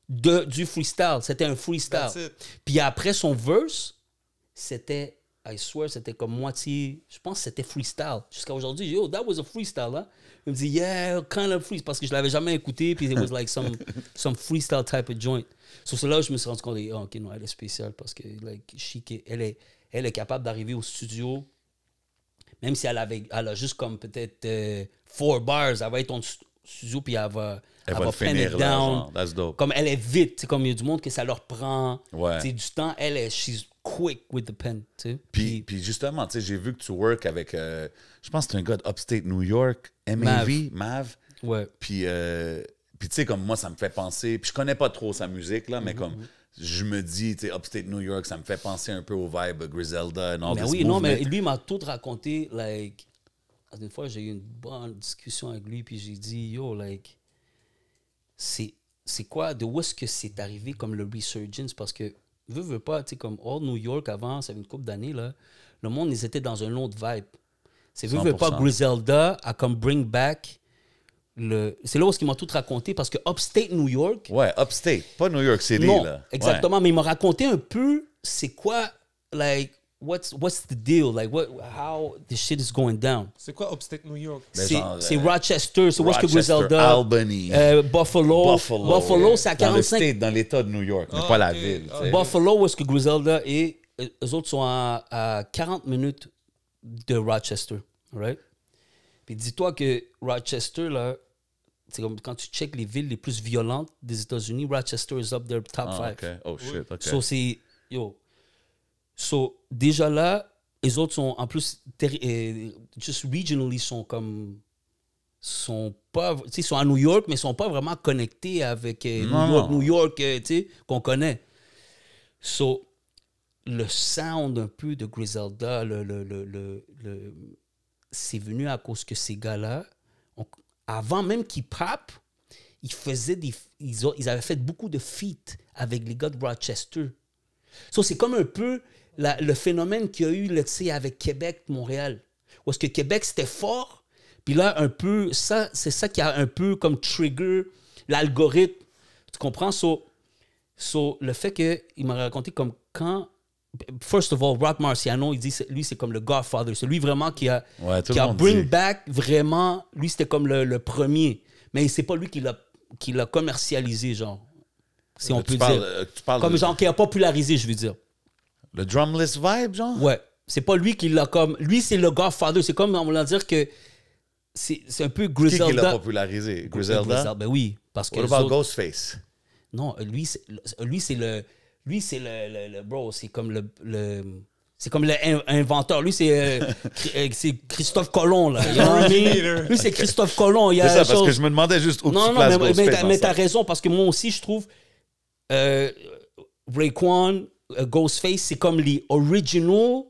du freestyle. C'était un freestyle. Puis après son verse, c'était, I swear, c'était comme moitié, je pense que c'était freestyle. Jusqu'à aujourd'hui, yo, that was a freestyle, hein? Il me dit, yeah, kind of freestyle, parce que je l'avais jamais écouté, puis it was like some freestyle type of joint. So c'est là où je me suis rendu compte, oh, ok, non, elle est spéciale, parce que, like, elle est capable d'arriver au studio, même si elle a juste comme peut-être 4 bars, elle va être en studio, puis elle va finir là, genre. That's dope. Comme elle est vite, c'est comme il y a du monde que ça leur prend du temps. She's quick with the pen. Puis justement, j'ai vu que tu work avec, je pense que c'est un gars d'Upstate New York, Mav. Ouais. Puis Puis tu sais, comme moi, ça me fait penser... Puis je connais pas trop sa musique, là, mais comme... Je me dis, tu sais, Upstate New York, ça me fait penser un peu au vibe Griselda and all Mais this oui, movement. non, mais lui m'a tout raconté, like... Une fois, j'ai eu une bonne discussion avec lui, puis j'ai dit, yo, like... C'est quoi, de où est-ce que c'est arrivé comme le resurgence? Parce que, veux pas, tu sais, comme All New York avant, ça fait une couple d'années, là, le monde, ils étaient dans un autre vibe. C'est veux pas, Griselda a comme bring back le... C'est là où il m'a tout raconté, parce que Upstate New York... Ouais, Upstate, pas New York City, non, là. Exactement, mais il m'a raconté un peu, c'est quoi, like... What's the deal? Like, how this shit is going down? C'est quoi Upstate New York? C'est Rochester, c'est où est-ce que Griselda... Albany. Buffalo, c'est à 45... Dans l'État de New York, mais pas la ville. Buffalo, où est-ce que Griselda est... Eux autres sont à 40 minutes de Rochester, right? Puis dis-toi que Rochester, là, c'est comme quand tu checkes les villes les plus violentes des États-Unis, Rochester is up there top 5. Okay. Oh shit, OK. So c'est... Yo... So, déjà là, les autres sont, en plus, just regionally, sont pas, tu sais, ils sont à New York, mais ils sont pas vraiment connectés avec New York, tu sais, qu'on connaît. So, le sound un peu de Griselda, c'est venu à cause que ces gars-là, avant même qu'ils pop, ils avaient fait beaucoup de feats avec les gars de Rochester. So, c'est comme un peu le phénomène qu'il y a eu, tu sais, avec Québec, Montréal. Où est-ce que Québec, c'était fort, puis là, un peu, c'est ça qui a un peu comme trigger l'algorithme. Tu comprends? So, le fait qu'il m'a raconté comme quand... First of all, Rock Marciano, il dit, lui, c'est comme le Godfather. C'est lui vraiment qui a bring back, vraiment, lui, c'était comme le premier. Mais c'est pas lui qui l'a commercialisé, genre. Si on peut dire. Comme genre qui a popularisé, je veux dire. Le drumless vibe, genre? Ouais. C'est pas lui qui l'a comme... Lui, c'est le Godfather. C'est comme, on va dire que c'est un peu Griselda. Qui l'a popularisé? Griselda? Ben oui. Parce que What about Ghostface? Non, lui, c'est le... Bro, c'est comme c'est comme l'inventeur. Lui, c'est Christophe Colomb, là. You know what I mean? Lui, c'est Christophe Colomb. C'est ça, parce que je me demandais juste où tu places Ghostface. Mais t'as raison, parce que moi aussi, je trouve Raekwon, Ghostface, c'est comme les originals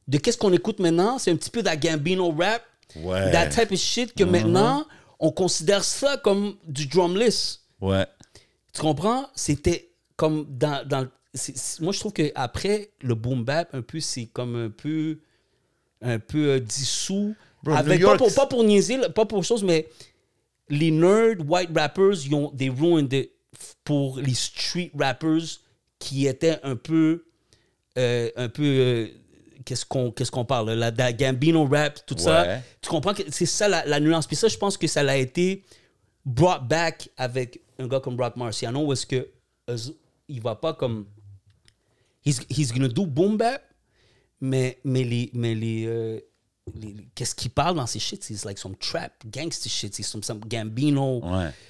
de qu'est-ce qu'on écoute maintenant. C'est un petit peu de la Gambino rap. Ouais. That type of shit que maintenant, on considère ça comme du drumless. Ouais. Tu comprends? C'était comme dans moi, je trouve qu'après, le boom bap, un peu, c'est comme un peu dissous. Bro, avec, pas pour niaiser, pas pour chose, mais les nerds, white rappers, they ruined it pour les street rappers qui étaient un peu qu'est-ce qu'on parle, la Gambino rap, tout ça. Tu comprends que c'est ça la nuance. Puis ça, je pense que ça l'a été brought back avec un gars comme Rock Marciano, où est-ce que il va pas comme... He's gonna do boom bap, mais qu'est-ce qu'il parle dans ces shit? C'est like some trap, gangster shit. C'est some Gambino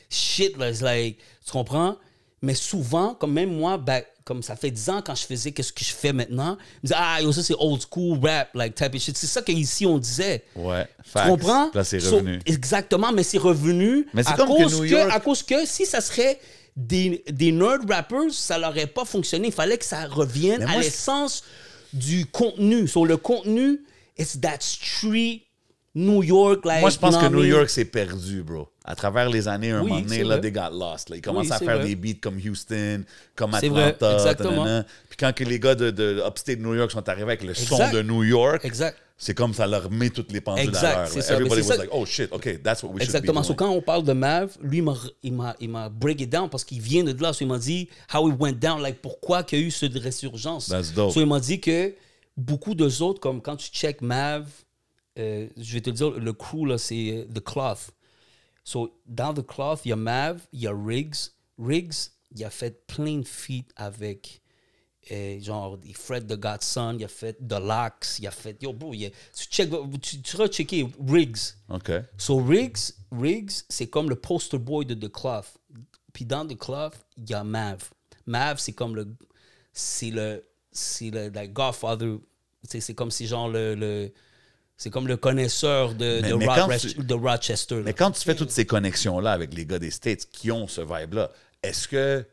shit. Là, like, tu comprends? Mais souvent, comme même moi, comme ça fait 10 ans quand je faisais qu'est-ce que je fais maintenant, je me disais, yo, ça c'est old school rap, like type of shit. C'est ça qu'ici on disait. Ouais, facts. Tu comprends? Là, c'est revenu. Exactement, mais c'est revenu mais c'est comme que New York... à cause que si ça serait des nerd rappers, ça n'aurait pas fonctionné. Il fallait que ça revienne à l'essence du contenu. Sur le contenu, it's that street New York. Like, moi, je pense que New York s'est perdu, bro. À travers les années, un moment donné, là, they got lost. Là. Ils commencent à faire des beats comme Houston, comme Atlanta. Exactement. Puis quand que les gars de Upstate New York sont arrivés avec le son de New York, c'est comme ça leur met toutes les pendules à l'heure. Everybody was like, oh shit, OK, that's what we should be doing. So, quand on parle de Mav, lui, il m'a break it down parce qu'il vient de là. So, il m'a dit how it went down, like pourquoi qu'il y a eu cette résurgence. That's dope. So, il m'a dit que beaucoup d'eux autres, comme quand tu check Mav, je vais te dire, le crew, là, c'est The Cloth. So, dans The Cloth, il y a Mav, il y a Riggs. Riggs, il a fait plein de feats avec... genre, il Fred the Godson, il a fait The Locks, il a fait... Yo, bro, tu vas checker Riggs. OK. So, Riggs, c'est comme le poster boy de The Cloth. Puis dans The Cloth, il y a Mav. Mav, c'est comme le like, Godfather. C'est comme si genre le C'est comme le connaisseur de Rochester. Mais quand tu fais toutes ces connexions-là avec les gars des States qui ont ce vibe-là, est-ce que,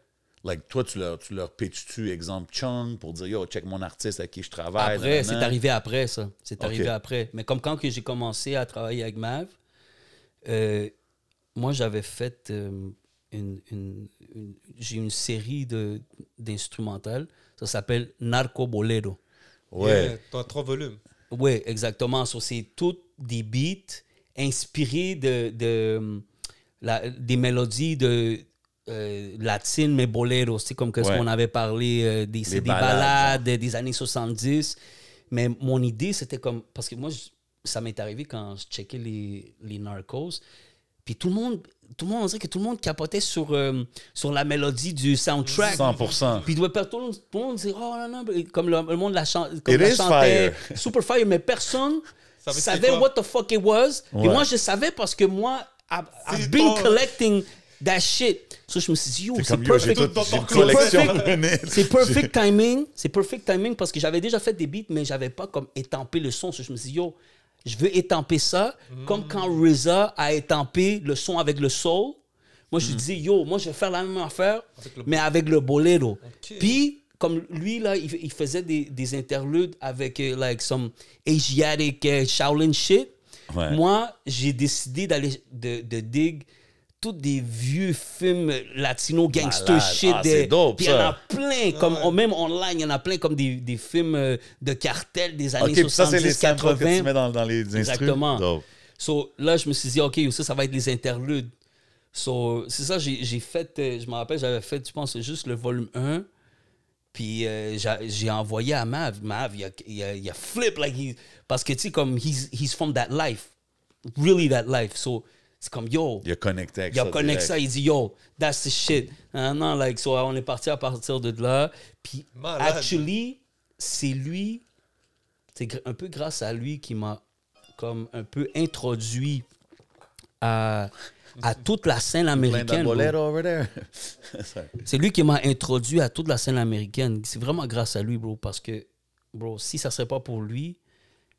like, toi, tu leur pitches-tu, exemple, Chung, pour dire, yo, check mon artiste avec qui je travaille? Après, c'est arrivé après, ça. C'est arrivé après. Mais comme quand j'ai commencé à travailler avec Mav, moi, j'avais fait j'ai une série d'instrumentales. Ça s'appelle Narco Bolero. Ouais. T'as 3 volumes. Oui, exactement. So, c'est tous des beats inspirés des mélodies latines, mais boleros. C'est comme ce qu'on avait parlé, des balades des années 70. Mais mon idée, c'était comme... Parce que moi, ça m'est arrivé quand je checkais les Narcos. Puis tout le monde, on dirait que tout le monde capotait sur la mélodie du soundtrack. 100%. Puis tout le monde disait, oh non, comme le monde la chantait. Super fire, mais personne savait what the fuck it was. Et moi, je savais parce que moi, I've been collecting that shit. So, je me suis dit, yo, c'est perfect. C'est perfect timing. C'est perfect timing parce que j'avais déjà fait des beats, mais j'avais pas comme étampé le son. So, je me suis dit, yo, je veux étamper ça comme quand RZA a étampé le son avec le soul. Moi, je dis, yo, moi, je vais faire la même affaire, mais avec le bolero. Okay. Puis, comme lui, là, il faisait des interludes avec, like, some Asiatic Shaolin shit. Ouais. Moi, j'ai décidé d'aller de dig tous des vieux films latino gangster shit. C'est dope, puis il y en a plein, comme, même online, il y en a plein comme des films de cartel des années 70, ça, c'est les 80. Que tu mets dans les instruments. Exactement. Dope. So, là, je me suis dit, OK, ça va être les interludes. So, c'est ça, j'ai fait, je me rappelle, j'avais fait, je pense, juste le volume 1. Puis j'ai envoyé à Mav. Mav, il a flip, like, parce que, tu sais, comme, he's from that life. Really that life. So, c'est comme, yo. Il a connecté avec ça. Il a connecté ça. Il dit, yo, that's the shit. Non, like, so, on est parti à partir de là. Puis, actually, c'est lui, c'est un peu grâce à lui qui m'a comme un peu introduit à toute la scène américaine. C'est lui qui m'a introduit à toute la scène américaine. C'est vraiment grâce à lui, bro. Parce que, bro, si ça serait pas pour lui,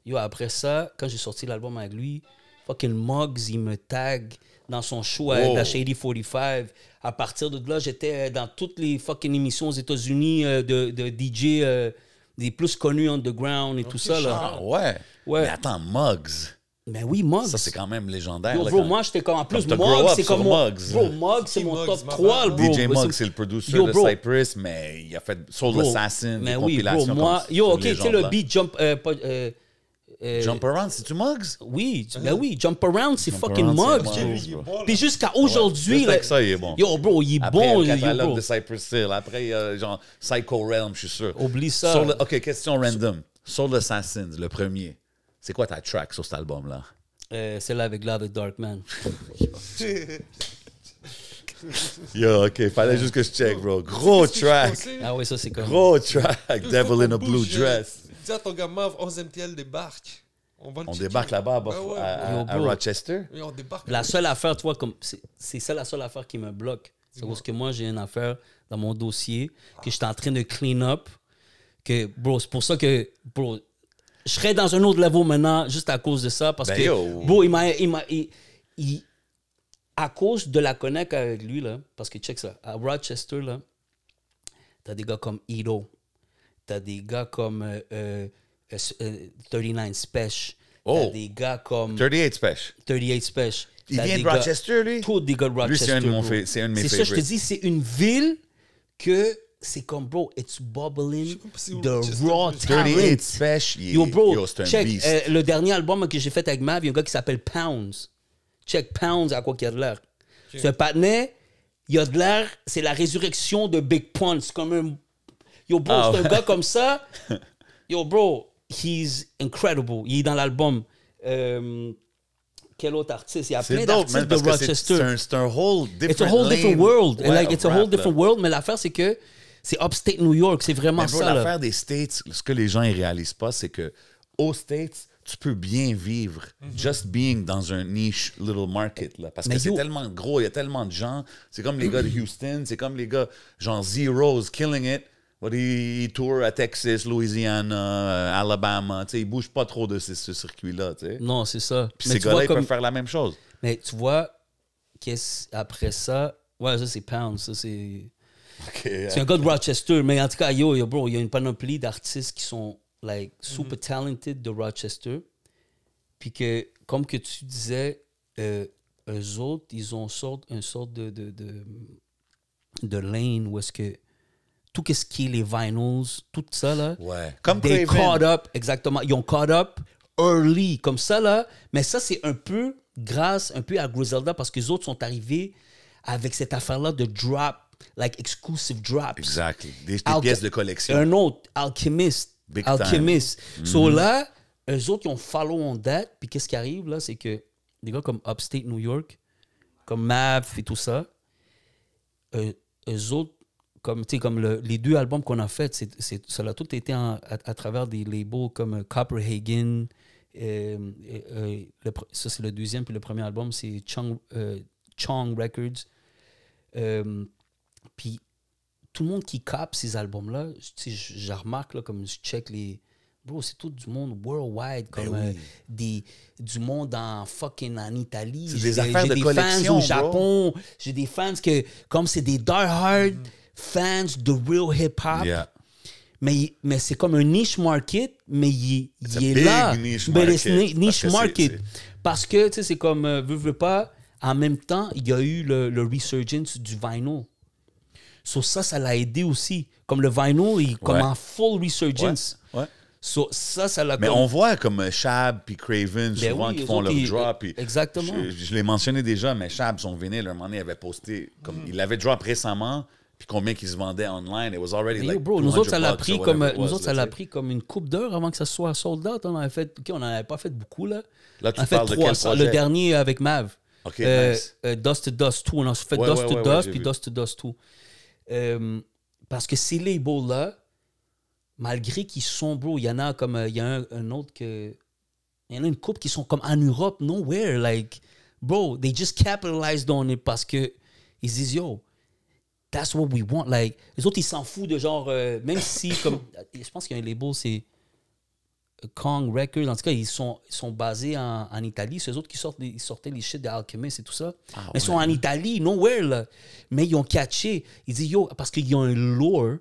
yo, après ça, quand j'ai sorti l'album avec lui, fucking Muggs, il me tag dans son show à la Shady 45. À partir de là, j'étais dans toutes les fucking émissions aux États-Unis de DJ des plus connus underground et tout ça. Là. Ah ouais. Mais attends, Muggs. Ben oui, Muggs. Ça, c'est quand même légendaire. Yo, bro, moi, j'étais comme... En plus, Muggs, c'est comme mon... Bro, Muggs, c'est mon top 3, bro. DJ Muggs, c'est le producer de Cypress, mais il a fait Soul Assassin, des compilations. Moi, yo, OK, tu sais, le beat Jump... Jump Around, c'est-tu Muggs? Oui, ben oui, Jump Around, c'est fucking Muggs. Puis jusqu'à aujourd'hui... Avec ça, il est bon. Yo, bro, il est après, bon. Après, le catalogue de Cypress Hill. Après, genre, Psycho Realm, je suis sûr. Oublie ça. OK, question random. Soul Assassins, le premier. C'est quoi ta track sur cet album-là? Celle-là avec Love the Dark Man. Yo, OK, fallait juste que je check, bro. Gros track. Ah oui, ça, c'est comme... Gros track. Devil in a Blue Dress. Dis à ton gars Mav, 11e TL débarque. On débarque là-bas à Rochester? Oui, on débarque. La seule affaire, tu vois, c'est ça la seule affaire qui me bloque. C'est parce que moi, j'ai une affaire dans mon dossier que je suis en train de clean up. Que, bro, c'est pour ça que, bro, je serais dans un autre level maintenant juste à cause de ça. Parce que, bro, à cause de la connect avec lui, là, parce que check ça, à Rochester, là, t'as des gars comme Ito, t'as des gars comme 39 Special, t'as des gars comme 38 Special. 38 Special. Il vient de Rochester, lui? Tous des gars de Rochester. Lui, c'est un de mes favorites. C'est ça, je te dis, c'est une ville que c'est comme, bro, it's bubbling the raw talent. 38 Special, yo, bro, c'est un check, beast. le dernier album que j'ai fait avec Mav, il y a un gars qui s'appelle Pounds. Check Pounds, à quoi qu'il y a de l'air. Okay. Ce patinet, il y a de l'air, c'est la résurrection de Big Pun. C'est comme un... Yo, bro, c'est un gars comme ça. Yo, bro, he's incredible. Il est dans l'album. Quel autre artiste? Il y a plein d'artistes de Rochester. C'est un whole different It's a whole different world. Like, it's a whole different world. Mais l'affaire, c'est que c'est upstate New York. C'est vraiment ça. L'affaire des States, ce que les gens ne réalisent pas, c'est que aux States, tu peux bien vivre just being dans un niche little market. Là, parce que c'est tellement gros, il y a tellement de gens. C'est comme les gars de Houston, c'est comme les gars genre Zeros, Killing It. Il tourne à Texas, Louisiana, Alabama. Il ne bouge pas trop de ce circuit-là. T'sais. Non, c'est ça. Puis ces gars-là, ils peuvent faire la même chose. Mais tu vois, après ça... Ouais, ça, c'est Pound. Ça, c'est... Okay, c'est un gars de Rochester. Mais en tout cas, bro, il y a une panoplie d'artistes qui sont like, super talented de Rochester. Puis que, comme que tu disais, eux autres, ils ont une sorte de lane où est-ce que tout ce qui est les vinyls, tout ça, là, comme they caught up, exactement. Ils ont caught up early, comme ça, là. Mais ça, c'est un peu grâce un peu à Griselda parce que les autres sont arrivés avec cette affaire-là de drop, like exclusive drops. Exact. Des pièces de collection. Un autre, Alchemist. Big Alchemist. Time. So là, eux autres, ils ont follow on that. Puis qu'est-ce qui arrive, là, c'est que des gars comme Upstate New York, comme Mav et tout ça, eux autres, comme les 2 albums qu'on a fait, ça a tout été à travers des labels comme Copenhagen. Ça, c'est le 2e, puis le premier album, c'est Chong Records. Puis tout le monde qui capte ces albums-là, je remarque, là, comme je check les... Bro, c'est tout du monde worldwide, comme du monde en Italie. C'est des affaires de collection, fans au Japon. J'ai des fans que, comme c'est des die-hard fans de real hip-hop. Yeah. Mais c'est comme un niche market, mais il est là. Niche market. Parce que, tu sais, c'est comme, veux pas, en même temps, il y a eu le resurgence du vinyl. So ça l'a aidé aussi. Comme le vinyl, il est comme en full resurgence. Ouais. So, ça l'a mais on voit comme Shab puis Craven souvent qui font leur drop. Exactement. Je l'ai mentionné déjà, mais Shab, son vinyle, un moment donné, avait posté, comme il l'avait drop récemment, puis combien qu'il se vendait online. It was already like bro, nous autres, ça l'a pris comme une couple d'heures avant que ça soit sold out. On n'en avait pas fait beaucoup, là. Là, tu parles de quel projet? Le dernier avec Mav. OK, nice. Dust to Dust 2. On a fait Dust to Dust, puis Dust to Dust 2. Parce que ces labels-là, malgré qu'ils sont, bro, il y en a comme, il y a un autre que, il y en a une couple qui sont comme en Europe, nowhere, like, bro, they just capitalized on it parce que ils disent, yo, that's what we want, like, les autres, ils s'en foutent de genre, même si, comme, je pense qu'il y a un label, c'est Kong Records, en tout cas, ils sont basés en Italie, c'est eux autres qui sortaient les shit d'Alchemist et tout ça, mais ils sont en Italie, nowhere, là, mais ils ont catché, ils disent, yo, parce qu'ils ont un lore,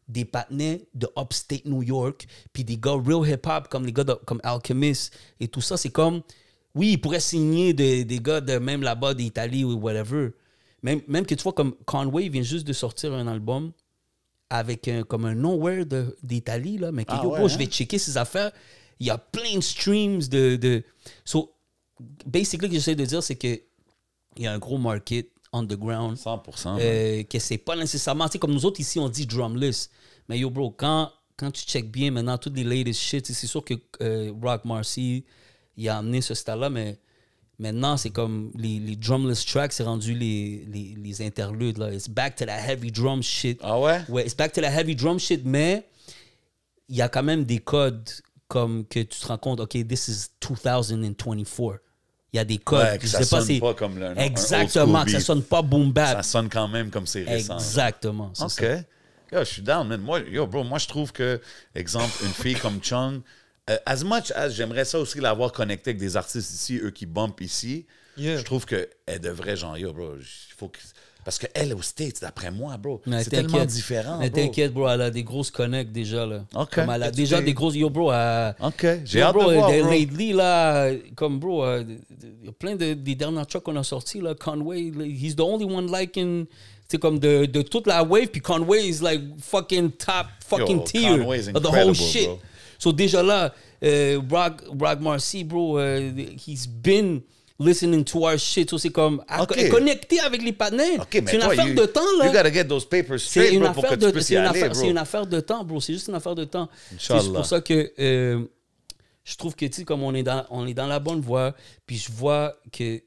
des partenaires de Upstate New York, puis des gars real hip-hop comme les gars comme Alchemist et tout ça, c'est comme, oui, ils pourraient signer des gars de même là-bas d'Italie ou whatever. Même que tu vois, comme Conway vient juste de sortir un album avec comme un nowhere d'Italie, là, mais que je vais checker ses affaires. Il y a plein de streams So, basically, ce que j'essaie de dire, c'est qu'il y a un gros market underground. 100%. Que c'est pas nécessairement... Tu sais, comme nous autres, ici, on dit drumless. Mais yo, bro, quand tu check bien maintenant, toutes les latest shit, c'est sûr que Rock Marcy, il a amené ce style-là, mais maintenant, c'est comme les drumless tracks, c'est rendu les interludes, là. It's back to that heavy drum shit. Ah ouais? Ouais, it's back to that heavy drum shit, mais il y a quand même des codes comme que tu te rends compte, OK, this is 2024. Il y a des codes. Ouais, que ça sonne pas comme exactement, que ça sonne pas boom bap. Ça sonne quand même comme c'est récent. Exactement. OK. Ça. Yo, je suis down, man. Moi, je trouve que, exemple, une fille comme Chung, as much as j'aimerais ça aussi l'avoir connectée avec des artistes ici, eux qui bumpent ici, je trouve qu'elle devrait, genre, yo, bro, il faut que... Parce qu'elle, aux States, d'après moi, bro, c'est tellement différent. Mais t'inquiète, bro, elle a des grosses connects déjà, là. OK. Comme elle a déjà des grosses... Yo, bro, OK. J'ai hâte de voir, bro. Lately, là, comme, bro, il y a plein des derniers tracks qu'on a sortis, là. Conway, he's the only one liking... C'est comme de toute la wave, puis Conway is like fucking top fucking tier of the whole shit. Bro. So déjà là, Rock Marcy, bro, he's been... listening to our shit. So c'est comme connecté avec les partenaires. Okay, c'est une affaire de temps, là. You gotta get those papers straight, bro, pour que tu puisses y aller, bro. C'est une affaire de temps, bro. C'est juste une affaire de temps. Inch'Allah. C'est pour ça que je trouve que, tu sais, comme on est dans la bonne voie, puis je vois que,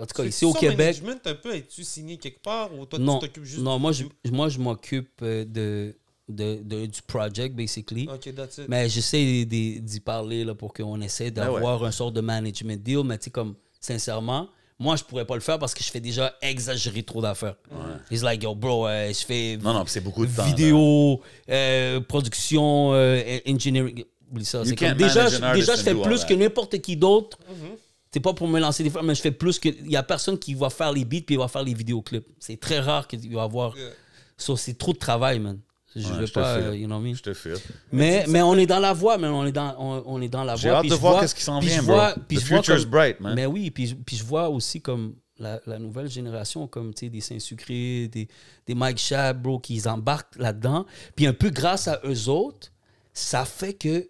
en tout cas, ici au Québec... management un peu, es-tu signé quelque part ou toi, non, tu t'occupes juste... Non, moi, je m'occupe du project, basically. OK, that's it. Mais j'essaie d'y parler là, pour qu'on essaie d'avoir un sort de management deal. Mais tu sais, comme, sincèrement, Moi, je pourrais pas le faire parce que je fais déjà exagérer trop d'affaires. He's like, yo, bro, je fais Non, c'est beaucoup de temps. vidéo, production, engineering. Oublie ça. C'est comme, déjà, je fais plus que n'importe qui d'autre. C'est pas pour me lancer des fois, mais je fais plus que... Il y a personne qui va faire les beats puis il va faire les vidéoclips. C'est très rare qu'il va y avoir... So, c'est trop de travail, man. Je veux pas, you know what I mean? Je te file. Mais on est dans la voie, man. On est dans la voie. J'ai hâte de voir qu'est-ce qui s'en vient, bro. The future's bright, man. Mais oui, puis je vois aussi comme la nouvelle génération, comme, tu sais, des Saint-Sucré, des Mike Shab, bro, qui embarquent là-dedans. Puis un peu grâce à eux autres, ça fait que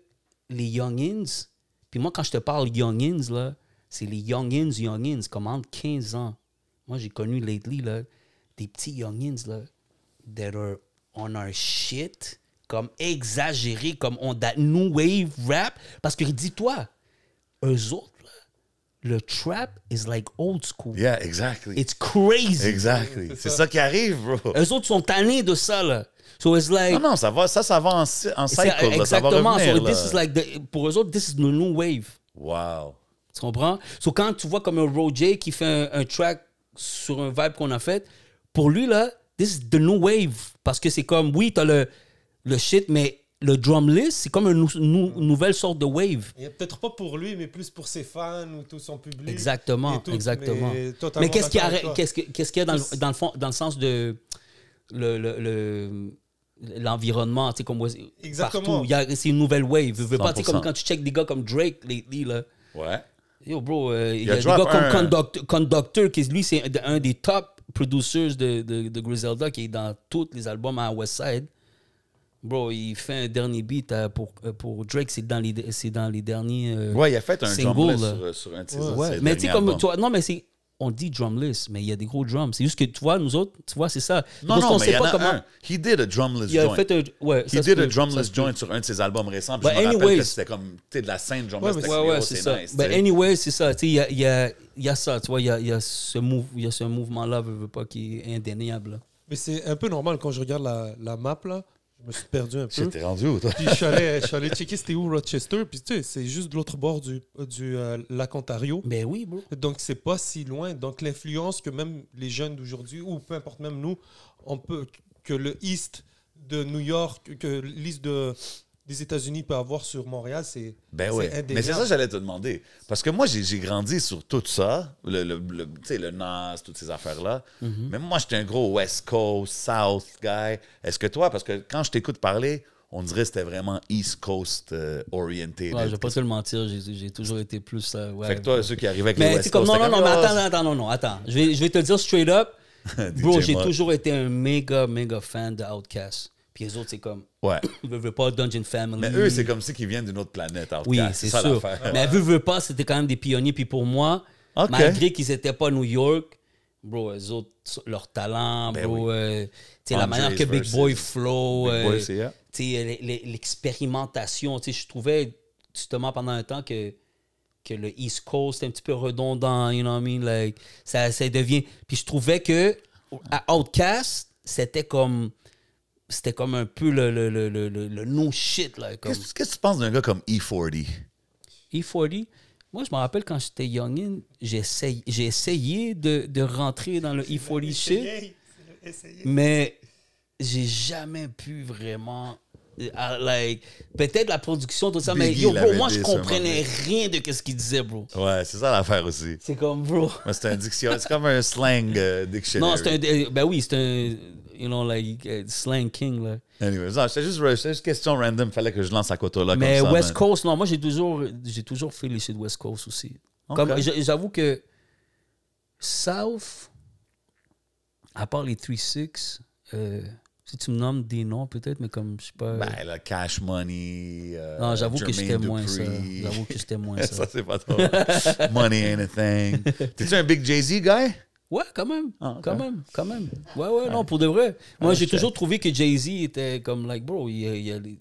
les youngins... Puis moi, quand je te parle youngins, là, c'est les youngins, comme entre 15 ans. Moi, j'ai connu lately, là, des petits youngins, là, that are on our shit, comme exagéré, comme on that new wave rap. Parce que dis-toi, eux autres, là, le trap is like old school. Yeah, exactly. It's crazy. Exactly. C'est ça qui arrive, bro. Eux autres sont tannés de ça, là. So it's like... Non, ça va en cycle, là, ça va exactement. revenir, So là. this is like pour eux autres, this is the new wave. Wow. Tu comprends? So quand tu vois comme un Roger qui fait un track sur un vibe qu'on a fait, pour lui, là, this is the new wave. Parce que c'est comme, oui, t'as le shit, mais le drumless, c'est comme une nouvelle sorte de wave. Et peut-être pas pour lui, mais plus pour ses fans ou tout son public. Exactement, tout, exactement. Mais qu'est-ce qu'il y a dans le fond, dans le sens de l'environnement, tu sais, comme exactement. Partout, c'est une nouvelle wave. Je veux pas, tu sais, 100%. comme quand tu check des gars comme Drake, lately, là. Ouais. Yo, bro, il y a des drop gars comme Conductor, qui lui, c'est un des top producers de Griselda, qui est dans tous les albums à Westside. Bro, il fait un dernier beat pour Drake, c'est dans les derniers Ouais, il a fait un singles, drumless sur un de ses ouais. Mais tu sais, comme toi, non, mais c'est. On dit drumless, mais il y a des gros drums. C'est juste que tu vois, nous autres, tu vois, c'est ça. Non, mais il y en a un. He did a drumless il a joint. fait He did a drumless joint sur un de ses albums récents. Puis je me rappelle que c'était comme, tu sais, de la scène drumless. Ouais, c'est ça. Nice, mais anyway, c'est ça. Tu sais, il y a ça, tu vois, il y a ce mouvement-là, je veux pas, qui est indéniable. Mais c'est un peu normal quand je regarde la map, là. Je me suis perdu un peu. J'étais rendu où, toi? Puis je suis allé checker c'était où Rochester. Puis tu sais, c'est juste de l'autre bord du lac Ontario. Ben oui, bro. Donc c'est pas si loin. Donc l'influence que même les jeunes d'aujourd'hui, ou peu importe même nous, on peut que le East de New York, que l'East des États-Unis peut avoir sur Montréal, c'est indéniable. Mais c'est ça que j'allais te demander. Parce que moi, j'ai grandi sur tout ça, tu sais, le Nas, toutes ces affaires-là. Mais moi, j'étais un gros West Coast, South guy. Est-ce que toi, parce que quand je t'écoute parler, on dirait que c'était vraiment East Coast orienté. Ouais, je vais pas te le mentir, j'ai toujours été plus... ouais, fait que toi, ceux qui arrivaient avec mais le West Coast... Non, mais attends. Je vais te le dire straight up. Bro, j'ai toujours été un méga fan de Outkast. Puis les autres, c'est comme... Ouais. Veux pas Dungeon Family. Mais eux, c'est comme si qu'ils viennent d'une autre planète. Outkast. Oui, c'est ça sûr. Mais veux pas, c'était quand même des pionniers. Puis pour moi, malgré qu'ils étaient pas à New York, bro, eux autres, leur talent, bro, tu sais, la manière que Big Boy flow, tu sais, l'expérimentation, tu sais, je trouvais justement pendant un temps que le East Coast est un petit peu redondant, you know what I mean? Like, ça devient... Puis je trouvais que à Outkast, c'était comme un peu le no shit. Là, comme... Qu'est-ce que tu penses d'un gars comme E40? E40? Moi, je me rappelle quand j'étais youngin, j'ai essayé de rentrer dans le E40 shit, mais j'ai jamais pu vraiment... like, peut-être la production, tout ça, mais yo, bro, moi, je comprenais rien de ce qu'il disait, bro. Ouais, c'est ça l'affaire aussi. C'est comme, bro... C'est un dictionnaire, c'est comme un slang dictionary. Non, c'est un... You know, like, slang king, là. Anyway, c'était juste question random. Fallait que je lance à côté là mais comme ça. Mais West Coast, non, moi, j'ai toujours fait les shit West Coast aussi. Okay. Comme, j'avoue que South, à part les 3-6, si tu me nommes des noms, peut-être, mais comme, je sais pas... Ben, là, Cash Money, non, j'avoue que Jermaine j'étais moins Dupri. ça. J'avoue que j'étais moins ça. Ça, c'est pas trop. Money ain't a thing. T'es-tu un big Jay-Z guy? Ouais, quand même. Ah, okay. Quand même. Ouais, non, pour de vrai. Moi, j'ai toujours trouvé que Jay-Z était comme, like, bro, il a les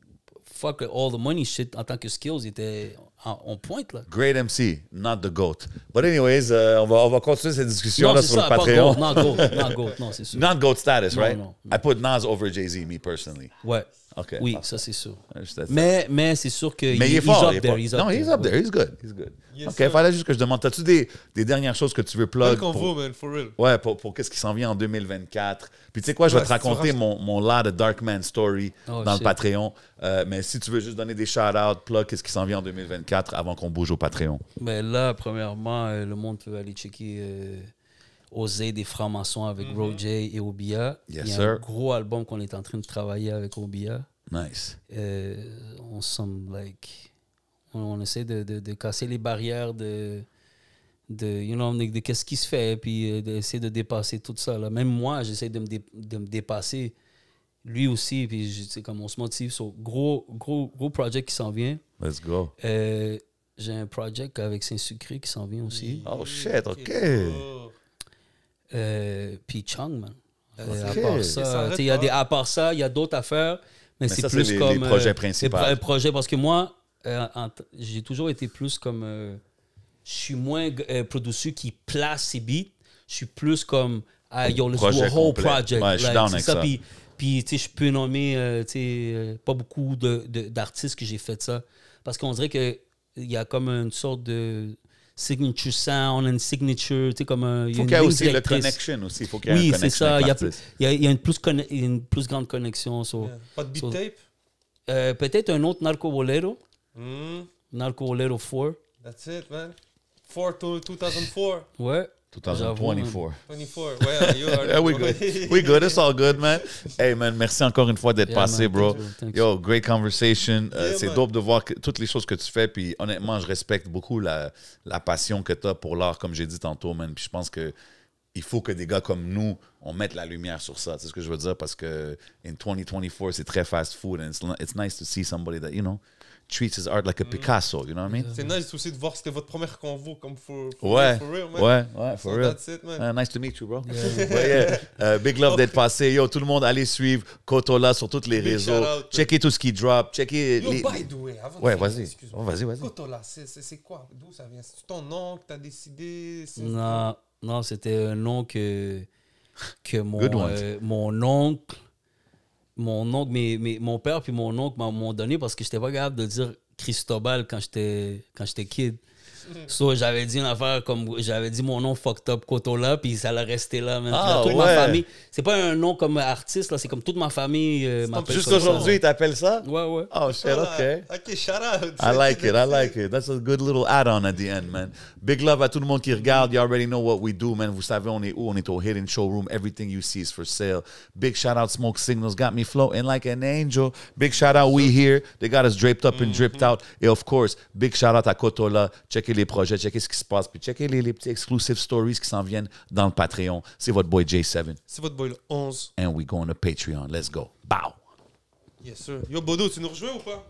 fuck all the money shit en tant que skills, il était on point, là. Great MC, not the GOAT. But anyways, on va continuer cette discussion-là sur ça, le Patreon. Not GOAT, non, c'est sûr. Not GOAT status, non, right? Non. I put Nas over Jay-Z, me personally. Ouais. OK. Oui, parfait. ça, c'est sûr. Juste ça. Mais c'est sûr que Mais il est fort. he's up there. Non, he's up there. He's good. Yes, OK, sir. fallait juste que je demande. T'as-tu des dernières choses que tu veux plug? Plug qu'on vaut, man, for real. Ouais, pour qu'est-ce qui s'en vient en 2024. Puis tu sais quoi, je vais te raconter mon lot de Darkman Story dans le Patreon. Mais si tu veux juste donner des shout-outs, plug qu'est-ce qui s'en vient en 2024 avant qu'on bouge au Patreon. Ben là, premièrement, le monde peut aller checker Oser des francs-maçons avec Roger et Obia. Yes, Il y a sir. un gros album qu'on est en train de travailler avec Obia. Nice. On semble on essaie de casser les barrières de qu'est-ce qui se fait, puis d'essayer de dépasser tout ça. Là. Même moi, j'essaie de me dépasser. Lui aussi, puis c'est comme on se motive sur gros project qui s'en vient. Let's go. J'ai un project avec Saint-Sucré qui s'en vient aussi. Oh shit, OK. Puis Chung, man. OK. À part ça, il y a d'autres affaires, mais c'est ça, plus c'est comme les projets principaux. les projets, parce que moi, j'ai toujours été plus comme... je suis moins producer qui place ses beats. Je suis plus comme... yo, let's do a whole complet. project. Ouais, je suis down avec ça. Puis, tu sais, je peux nommer pas beaucoup d'artistes que j'ai fait ça. Parce qu'on dirait qu'il y a comme une sorte de signature sound, une signature, tu sais, comme un... Il faut qu'il y ait aussi le connection aussi. Il faut qu'il y ait Oui, un c'est connection ça. avec Il l'artiste. y a une plus grande connexion. Pas de beat tape? Peut-être un autre Narco Bolero. Narco Bolero 4. That's it, man. 2004. Ouais. 2024. 24. Ouais, you are. Yeah, we good. We good. It's all good, man. Hey, man, merci encore une fois d'être Yeah, passé, man. bro. Thanks. Yo, great conversation. C'est man. dope de voir toutes les choses que tu fais. Puis honnêtement, je respecte beaucoup la passion que tu as pour l'art, comme j'ai dit tantôt, man. Puis je pense que il faut que des gars comme nous, on mette la lumière sur ça. C'est ce que je veux dire, parce que in 2024, c'est très fast food. And it's nice to see somebody that, you know, treats his art like a Picasso, you know what I mean? C'est nice aussi de voir que c'était votre première convo comme for Ouais, real, man. ouais, for So real. that's it, man. Nice to meet you, bro. Yeah. Big love d'être passé. Yo, tout le monde, allez suivre Kotola sur tous les Big réseaux. shout-out. Checkez tout ce qui drop. Checkez Yo, les... by the way, avant de Ouais, finir, vas-y. excuse-moi. Oh, vas-y. Kotola, c'est quoi? D'où ça vient? C'est ton nom que t'as décidé? Non, c'était un nom que Good one. mon oncle, mon père puis mon oncle m'ont donné parce que j'étais pas capable de dire Cristobal quand j'étais kid. So, j'avais dit une affaire comme... J'avais dit mon nom fucked up Kotola, puis ça l'a resté là. Même. Ah, toute ouais. ma famille... C'est pas un nom comme artiste, là, c'est comme toute ma famille m'appelle Juste comme ça. aujourd'hui, ils t'appellent ça? Ouais. Oh, shit, OK. Ok, shout out. I like it. That's a good little add-on at the end, man. Big love à tout le monde qui regarde. You already know what we do, man. Vous savez, on est où? On est au Hidden Showroom. Everything you see is for sale. Big shout out Smoke Signals. Got me floating like an angel. Big shout out We Here. They got us draped up and dripped out. Et of course, big shout out à Kotola. Checkez les projets, checkez ce qui se passe, puis checkez les petits exclusive stories qui s'en viennent dans le Patreon. C'est votre boy J7. C'est votre boy le 11. And we go on to Patreon. Let's go. Bow. Yes, sir. Yo, Bodo, tu nous rejoins ou pas?